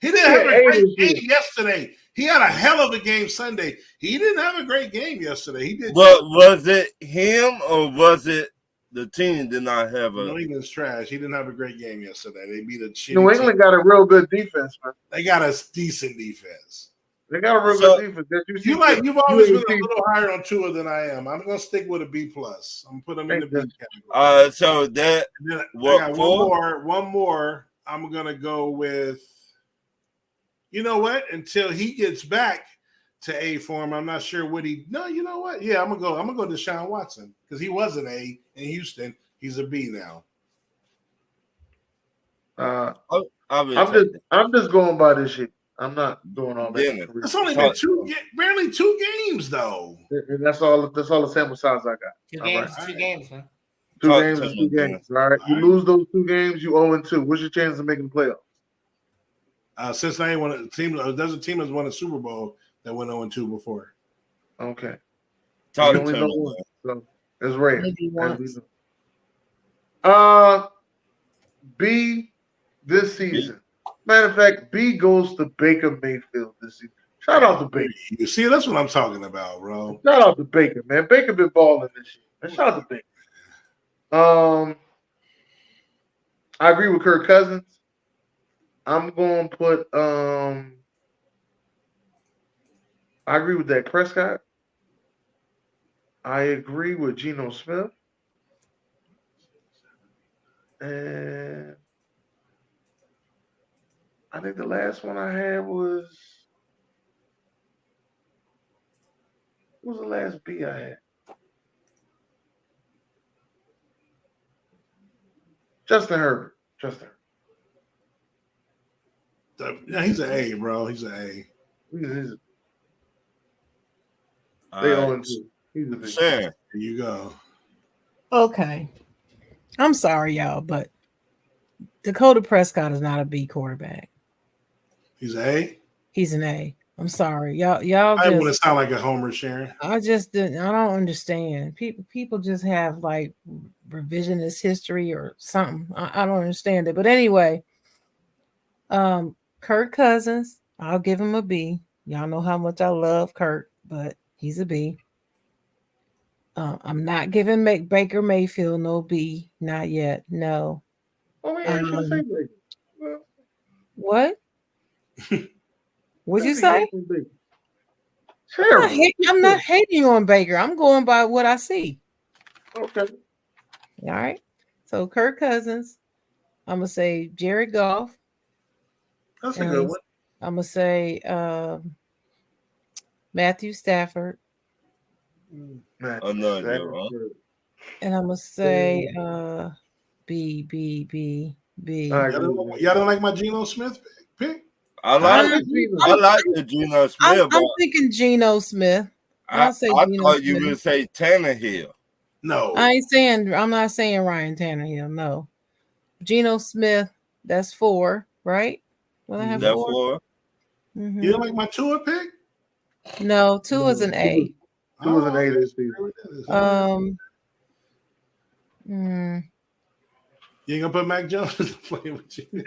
Speaker 3: He didn't have a great game yesterday. He had a hell of a game Sunday. He didn't have a great game yesterday. He did.
Speaker 1: But was it him or was it the team did not have a.
Speaker 3: New England's trash. He didn't have a great game yesterday. They beat a shitty
Speaker 5: New England got a real good defense, man.
Speaker 3: They got a decent defense.
Speaker 5: They got a real good defense. That
Speaker 3: You've always been a little higher on Tua than I am. I'm gonna stick with a B plus. I'm gonna put him in the B category.
Speaker 1: So that
Speaker 3: I got one more. I'm gonna go with. You know what? Until he gets back to A form, I'm not sure what he. No, you know what? Yeah, I'm gonna go to Deshaun Watson because he was an A in Houston. He's a B now.
Speaker 5: I'm just going by this shit. I'm not doing all that.
Speaker 3: It's only been barely 2 games though.
Speaker 5: And that's all the sample size I got.
Speaker 4: 2 games, right. 2 games, man.
Speaker 5: 2 games is 2 games. All right. You lose those 2 games, you 0-2. What's your chance of making the playoffs?
Speaker 3: Cincinnati won a team. There's a team that's won a Super Bowl that went 0-2 before.
Speaker 5: Okay.
Speaker 1: Talk
Speaker 5: to me. So it's rare. B this season. Matter of fact, B goes to Baker Mayfield this season. Shout out to Baker.
Speaker 3: You see, that's what I'm talking about, bro.
Speaker 5: Shout out to Baker, man. Baker been balling this year. Man, shout out to Baker. I agree with Kirk Cousins. I'm going to put I agree with Dak Prescott. I agree with Geno Smith. And I think the last one I had was what was the last B I had? Justin Herbert.
Speaker 3: Yeah, he's an A, bro. He's an A.
Speaker 5: They own too. He's a big.
Speaker 3: There you go.
Speaker 6: Okay. I'm sorry, y'all, but Dakota Prescott is not a B quarterback.
Speaker 3: He's an A?
Speaker 6: He's an A. I'm sorry. Y'all
Speaker 3: I want to sound like a homer, Sharon.
Speaker 6: I don't understand. People just have like revisionist history or something. I don't understand it. But anyway, Kirk Cousins, I'll give him a B. Y'all know how much I love Kirk, but he's a B. I'm not giving Baker Mayfield no B. Not yet. No.
Speaker 5: Oh, man, I say Baker.
Speaker 6: What? What'd you say? I'm not hating on Baker. I'm going by what I see.
Speaker 5: Okay.
Speaker 6: All right. So Kirk Cousins. I'm gonna say Jared Goff.
Speaker 5: That's a good one.
Speaker 6: I'm gonna say Matthew Stafford.
Speaker 1: Another good one.
Speaker 6: And I'm gonna say B.
Speaker 3: Y'all don't like my Geno Smith pick?
Speaker 1: I like the Geno Smith.
Speaker 6: I'm thinking Geno Smith.
Speaker 1: I thought you would say Tannehill.
Speaker 3: No,
Speaker 6: I'm not saying Ryan Tannehill. No, Geno Smith. That's 4, right? Well, I have 4. Mm-hmm.
Speaker 3: You don't like my Tua pick?
Speaker 6: No, 2 is an A.
Speaker 5: 2 is an A this season.
Speaker 3: You ain't gonna put Mac Jones playing with you.
Speaker 5: You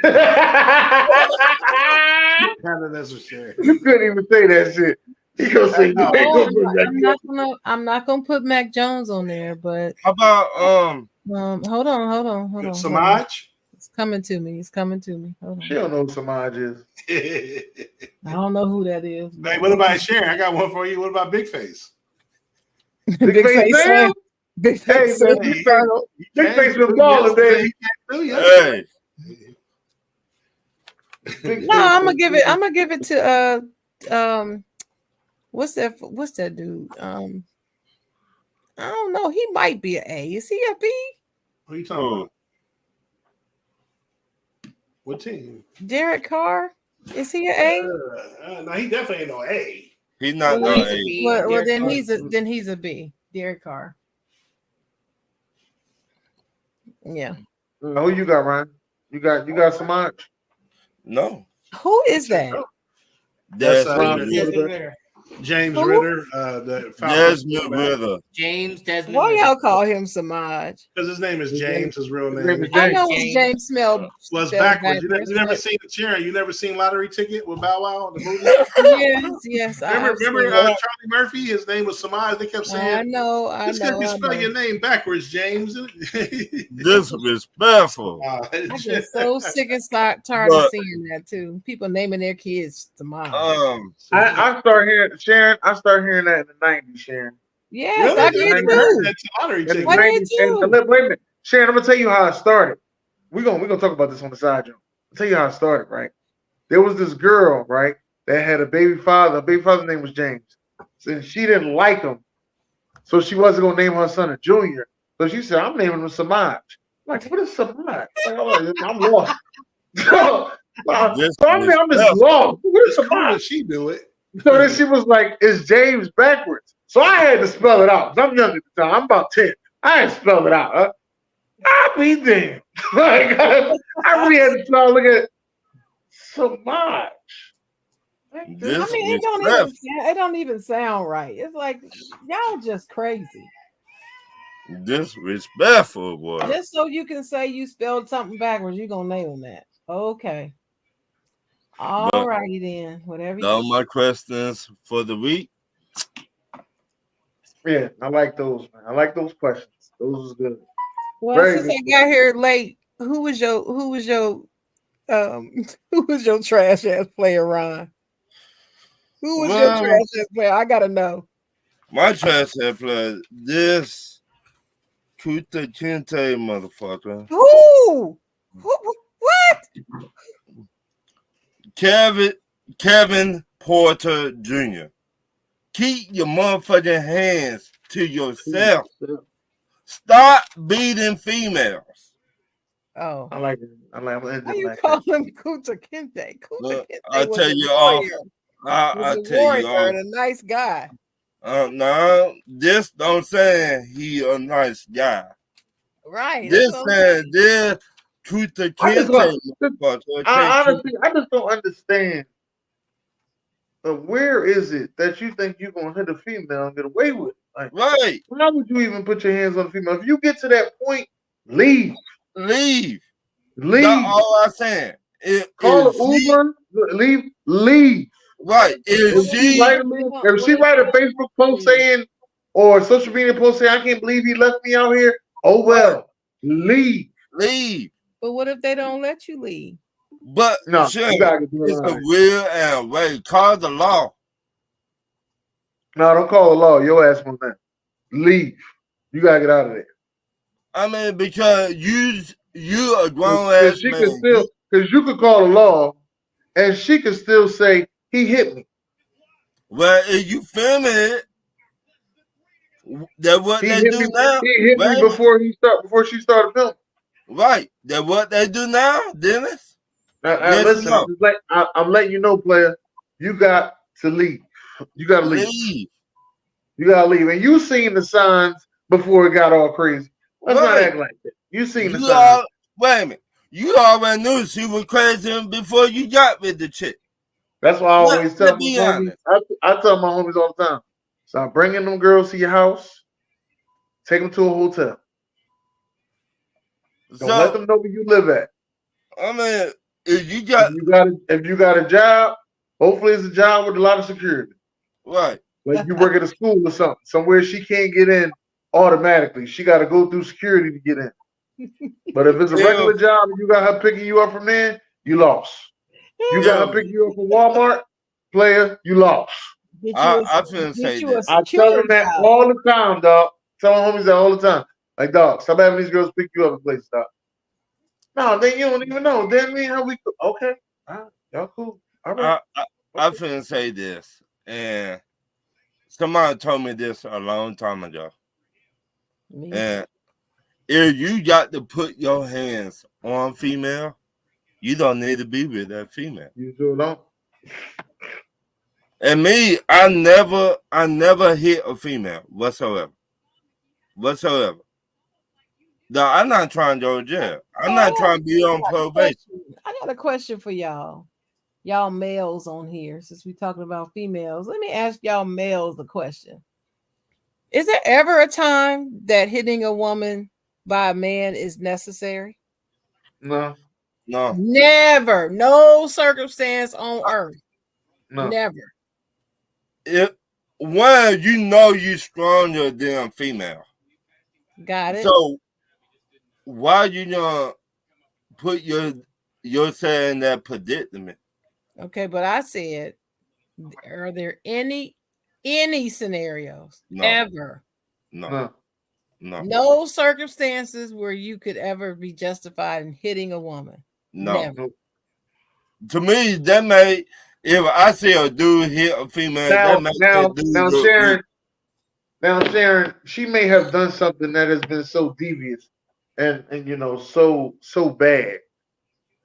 Speaker 5: couldn't even say that shit. He gonna say
Speaker 6: I'm not gonna put Mac Jones on there, but
Speaker 1: how about
Speaker 6: hold on.
Speaker 3: Samaj?
Speaker 6: It's coming to me. Hold on.
Speaker 5: She don't know who Samaj is.
Speaker 6: I don't know who that is.
Speaker 3: Hey, what about Sharon? I got one for you. What about Big Face?
Speaker 5: Big Face Sam? Big Face Sam. Big Face was balling, baby.
Speaker 1: Hey.
Speaker 6: No, I'm gonna give it to what's that dude? I don't know. He might be an A. Is he a B?
Speaker 3: What are you talking about? What team?
Speaker 6: Derek Carr. Is he an A?
Speaker 3: No, he definitely ain't no A.
Speaker 1: He's not no A.
Speaker 6: Well, then he's a B. Derek Carr. Yeah.
Speaker 5: Who you got, Ryan? You got Samaj?
Speaker 1: No.
Speaker 6: Who is that?
Speaker 1: That's
Speaker 3: James
Speaker 6: Who?
Speaker 3: Ritter, the Falcons
Speaker 1: Desmond
Speaker 3: quarterback.
Speaker 1: Ritter.
Speaker 4: James Desmond.
Speaker 6: Why
Speaker 4: Ritter.
Speaker 6: y'all call him Samaj?
Speaker 3: Because his name is
Speaker 5: His
Speaker 3: James, his real
Speaker 5: his name
Speaker 3: name.
Speaker 5: is
Speaker 6: I
Speaker 5: James.
Speaker 6: know it's James spelled
Speaker 3: Well, it's
Speaker 6: spelled
Speaker 3: backwards. You
Speaker 6: backwards,
Speaker 3: never
Speaker 6: but-
Speaker 3: seen Sharon. You never seen Lottery Ticket with Bow Wow, the movie?
Speaker 6: Yes,
Speaker 3: Remember Charlie Murphy? His name was Samaj. They kept saying,
Speaker 6: I know.
Speaker 3: "This guy can spell your name backwards, James."
Speaker 1: Disrespectful.
Speaker 6: I get so sick and tired of seeing that too. People naming their kids Samaj.
Speaker 5: I start hearing Sharon. I start hearing that in the '90s, Sharon.
Speaker 6: Yes,
Speaker 3: Really?
Speaker 6: I did
Speaker 5: In
Speaker 6: too.
Speaker 3: That's Lottery
Speaker 5: In the
Speaker 3: Ticket.
Speaker 6: What did
Speaker 5: 90s,
Speaker 6: you?
Speaker 5: and wait a minute, Sharon. I'm gonna tell you how it started. We're gonna talk about this on the side, Joe. I'll tell you how it started. Right, there was this girl, right, that had a baby father. Her baby father's name was James, and she didn't like him, so she wasn't gonna name her son a Junior. So she said, "I'm naming him Samaj." I'm like, what is Samaj? I'm lost. So I'm just lost. What is
Speaker 3: It's cool
Speaker 5: Samaj?
Speaker 3: that she do it.
Speaker 5: So then she was like, "It's James backwards." So I had to spell it out. I'm young at the time. I'm about 10. I had to spell it out. I'll be damned. Like, I really had to try to look at so much.
Speaker 6: I mean, it don't even sound right. It's like y'all just crazy.
Speaker 1: Disrespectful, boy.
Speaker 6: Just so you can say you spelled something backwards, you're gonna nail that. Okay. All righty then. Whatever you
Speaker 1: All my questions for the week.
Speaker 5: Yeah, I like those, man. I like those questions. Those was good.
Speaker 6: Well,
Speaker 5: Very
Speaker 6: since
Speaker 5: good.
Speaker 6: I got here late, who was your trash ass player, Ron? Who was your trash ass player? I gotta know.
Speaker 1: My trash ass player, this Kuta Kinte motherfucker.
Speaker 6: Who? What?
Speaker 1: Kevin Porter Jr. Keep your motherfucking hands to yourself. Stop beating females.
Speaker 6: Oh,
Speaker 5: I like it.
Speaker 6: why you call him Kuta Kinte? Kuta Kinte
Speaker 1: I'll
Speaker 6: was
Speaker 1: tell
Speaker 6: a
Speaker 1: you
Speaker 6: warrior.
Speaker 1: I'll tell you
Speaker 6: and a nice guy.
Speaker 1: No, this don't say he a nice guy.
Speaker 6: Right.
Speaker 1: This saying this Kuta Kinte.
Speaker 5: Honestly, I just don't understand. Where is it that you think you're gonna hit a female and get away with it? Like,
Speaker 1: right.
Speaker 5: Why would you even put your hands on a female? If you get to that point, leave.
Speaker 1: Leave.
Speaker 5: Leave.
Speaker 1: That's all I'm saying.
Speaker 5: Call an Uber. Leave.
Speaker 1: Right. If she
Speaker 5: write a Facebook post saying or a social media post saying, "I can't believe he left me out here," oh well, leave.
Speaker 1: Leave.
Speaker 6: But what if they don't let you leave?
Speaker 1: But
Speaker 5: No,
Speaker 1: sure,
Speaker 5: you gotta get
Speaker 1: it's a will and way. Call the law.
Speaker 5: No, don't call the law. Your ass won't that. Leave. You gotta get out of there.
Speaker 1: I mean, because you a grown ass man.
Speaker 5: Because you could call the law, and she could still say he hit me.
Speaker 1: Well, if you filming it, that's what they do now.
Speaker 5: He hit me before she started filming.
Speaker 1: Right. That's what they do now, Dennis.
Speaker 5: Listen, I'm letting you know, player. You got to leave. You got to leave. You got to leave. And you seen the signs before it got all crazy. Let's not act like that. You seen the signs.
Speaker 1: Wait a minute. You already knew she was crazy before you got with the chick.
Speaker 5: That's why I always tell my homies. I tell my homies all the time. Stop bringing them girls to your house. Take them to a hotel. Don't let them know where you live at.
Speaker 1: I mean, if you got a job, hopefully it's a job with a lot of security. Right.
Speaker 5: Like you work at a school or something, somewhere she can't get in automatically. She got to go through security to get in. But if it's a regular job and you got her picking you up from there, you lost. You got her picking you up from Walmart, player, you lost.
Speaker 1: I feel say that.
Speaker 5: I tell them that all the time, dog. Tell my homies that all the time. Like, dog, stop having these girls pick you up and places, dog. No, then you don't even know. Then me, how we okay. All right, y'all cool. All right.
Speaker 1: I finna say this, and somebody told me this a long time ago. And if you got to put your hands on female, you don't need to be with that female.
Speaker 5: You sure don't.
Speaker 1: And me, I never hit a female whatsoever. No, I'm not trying to go to jail. I'm not trying to be on probation.
Speaker 6: I got a question for y'all. y'all males on here, since we're talking about females, let me ask y'all males a question. Is there ever a time that hitting a woman by a man is necessary?
Speaker 5: No,
Speaker 1: No.
Speaker 6: Never. No circumstance on earth.
Speaker 5: no.
Speaker 6: Never.
Speaker 1: If one, you know you stronger than a female.
Speaker 6: Got it.
Speaker 1: So why you gonna put yourself in that predicament?
Speaker 6: Okay, but I said, are there any scenarios
Speaker 1: No.
Speaker 6: ever?
Speaker 1: No.
Speaker 5: No.
Speaker 1: No.
Speaker 6: No circumstances where you could ever be justified in hitting a woman.
Speaker 1: No.
Speaker 6: Never.
Speaker 1: To me, that may, if I see a dude hit a female, that makes that dude
Speaker 5: Now,
Speaker 1: look
Speaker 5: Sharon.
Speaker 1: weak.
Speaker 5: Now, Sharon, she may have done something that has been so devious and you know so bad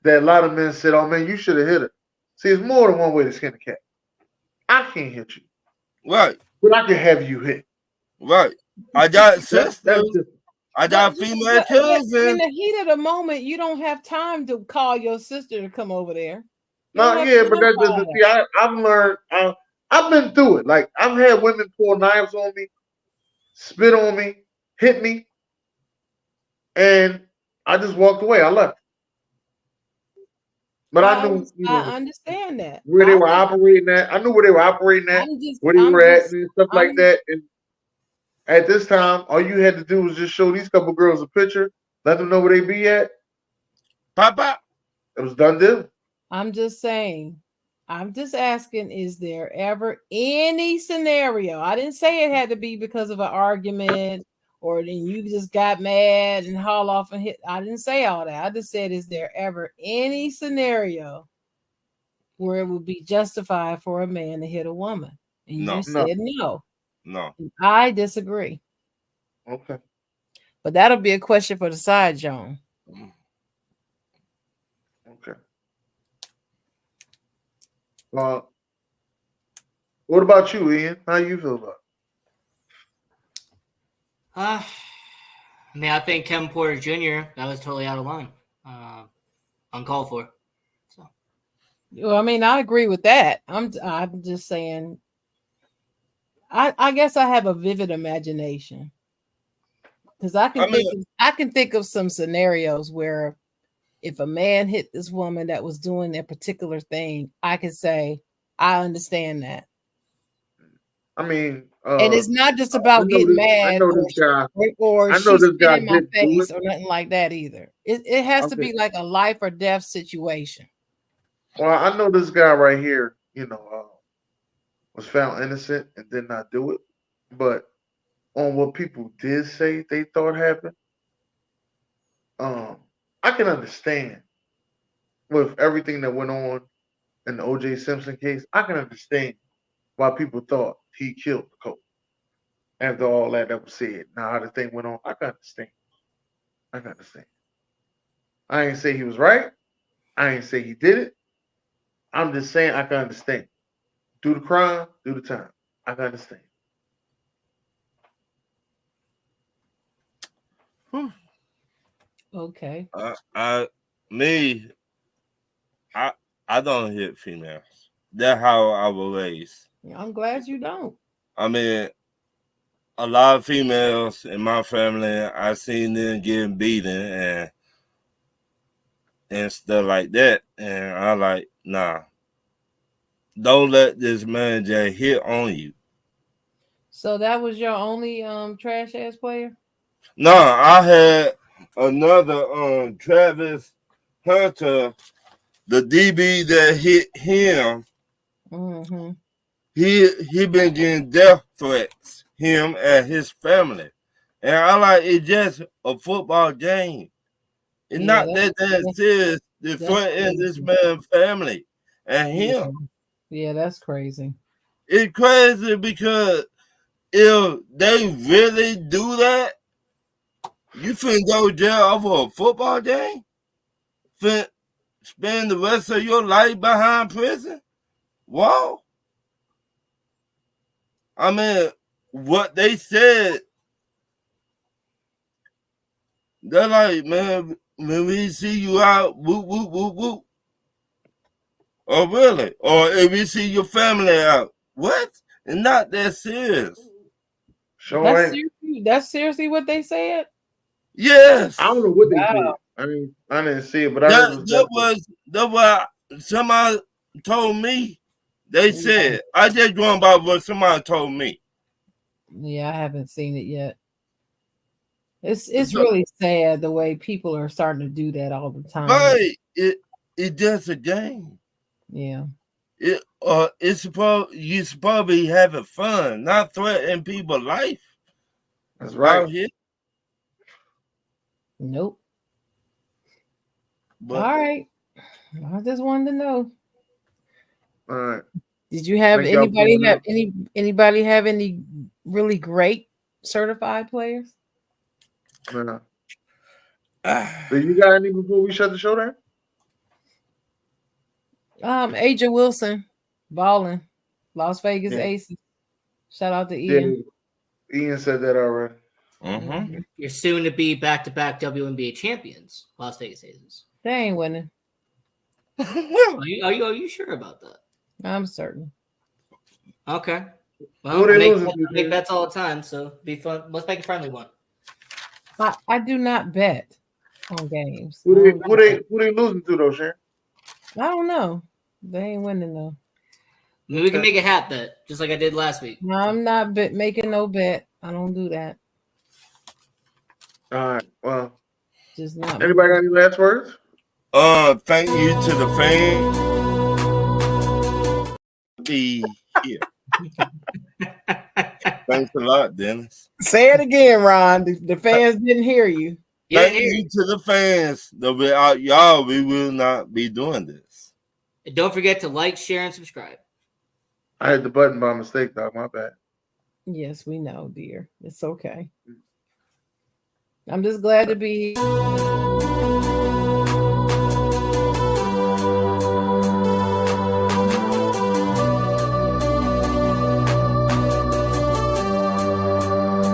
Speaker 5: that a lot of men said, "Oh man, you should have hit her." See, it's more than one way to skin a cat. I can't hit you,
Speaker 1: Right.
Speaker 5: but I can have you hit.
Speaker 1: Right. I got
Speaker 5: That's
Speaker 1: sisters.
Speaker 5: different.
Speaker 1: I got female
Speaker 6: But in
Speaker 1: cousins.
Speaker 6: the heat of the moment, you don't have time to call your sister to come over there. You
Speaker 5: No,
Speaker 6: don't have
Speaker 5: yeah, but
Speaker 6: time
Speaker 5: that
Speaker 6: for all
Speaker 5: doesn't see. I've learned. I've been through it. Like I've had women pull knives on me, spit on me, hit me, and I just walked away. I left. But I knew, you
Speaker 6: I
Speaker 5: know,
Speaker 6: understand that.
Speaker 5: where they were operating at. I knew where they were operating at, where they were at, and stuff like that. And at this time, all you had to do was just show these couple girls a picture, let them know where they be at.
Speaker 1: Papa.
Speaker 5: It was done deal.
Speaker 6: I'm just saying. I'm just asking, is there ever any scenario? I didn't say it had to be because of an argument or then you just got mad and haul off and hit. I didn't say all that. I just said, is there ever any scenario where it would be justified for a man to hit a woman? And
Speaker 1: No.
Speaker 6: you said no.
Speaker 1: No.
Speaker 6: I disagree.
Speaker 5: Okay.
Speaker 6: But that'll be a question for the side, John.
Speaker 5: Okay. What about you, Ian? How you feel about it?
Speaker 4: I mean, I think Kevin Porter Jr. that was totally out of line, uncalled for. So,
Speaker 6: well, I mean, I agree with that. I'm just saying. I guess I have a vivid imagination because I can think of some scenarios where if a man hit this woman that was doing that particular thing, I could say I understand that.
Speaker 5: I mean,
Speaker 6: and it's not just about getting mad or she's in my face or nothing like that either. It has to be like a life or death situation.
Speaker 5: Well, I know this guy right here, you know, was found innocent and did not do it. But on what people did say they thought happened, I can understand with everything that went on in the O.J. Simpson case. I can understand why people thought he killed the coach. After all that was said, now how the thing went on, I can understand. I can understand. I ain't say he was right. I ain't say he did it. I'm just saying I can understand. Do the crime, do the time. I can understand.
Speaker 6: Okay.
Speaker 1: I don't hit females. That's how I was raised.
Speaker 6: I'm glad you don't.
Speaker 1: I mean, a lot of females in my family, I seen them getting beaten and stuff like that. And I like, nah. Don't let this man just hit on you.
Speaker 6: So that was your only trash ass player?
Speaker 1: No, I had another Travis Hunter, the DB that hit him.
Speaker 6: Mm-hmm.
Speaker 1: He been getting death threats, him and his family. And I like it's just a football game. It's not that serious to threaten this man's family and him.
Speaker 6: Yeah, that's crazy.
Speaker 1: It's crazy because if they really do that, you finna go to jail over a football game? Finna spend the rest of your life behind prison? Whoa. I mean, what they said, they're like, man, when we see you out, whoop, whoop, whoop, whoop. Oh, really? Or if you see your family out, what? It's not that serious.
Speaker 6: That's seriously what they said.
Speaker 1: Yes.
Speaker 5: I don't know what they
Speaker 6: Wow.
Speaker 5: said. I didn't see it, but I heard it was
Speaker 1: That what somebody told me. They said I just going by what somebody told me.
Speaker 6: Yeah, I haven't seen it yet. It's really sad the way people are starting to do that all the time.
Speaker 1: Right. It just a game.
Speaker 6: Yeah.
Speaker 1: It's supposed to be having fun, not threatening people's life.
Speaker 5: That's right.
Speaker 1: Out here.
Speaker 6: Nope.
Speaker 1: But,
Speaker 6: all right. I just wanted to know.
Speaker 5: All right.
Speaker 6: Did you have anybody have any really great certified players?
Speaker 5: No. Do you got any before we shut the show down?
Speaker 6: AJ Wilson, balling, Las Vegas Aces. Shout out to Ian.
Speaker 5: Yeah, Ian said that already.
Speaker 1: Mm-hmm.
Speaker 4: You're soon to be back-to-back WNBA champions, Las Vegas Aces.
Speaker 6: They ain't winning.
Speaker 4: Are you sure about that?
Speaker 6: I'm certain.
Speaker 4: Okay. Well, make bets all the time, so be fun. Let's make a friendly one.
Speaker 6: I do not bet on games.
Speaker 5: Who they losing to though, Sharon?
Speaker 6: I don't know. They ain't winning though.
Speaker 4: Maybe we can make a hat bet, just like I did last week.
Speaker 6: No, I'm not making no bet. I don't do that.
Speaker 5: All right. Well,
Speaker 6: just not.
Speaker 5: Anybody got any last words?
Speaker 1: Thank you to the fans. Be here. Thanks a lot, Dennis.
Speaker 6: Say it again, Ron. The fans didn't hear you.
Speaker 1: Thank you to the fans. Y'all, we will not be doing this.
Speaker 4: And don't forget to like, share, and subscribe.
Speaker 5: I hit the button by mistake, dog. My bad.
Speaker 6: Yes, we know, dear. It's okay. I'm just glad to be here.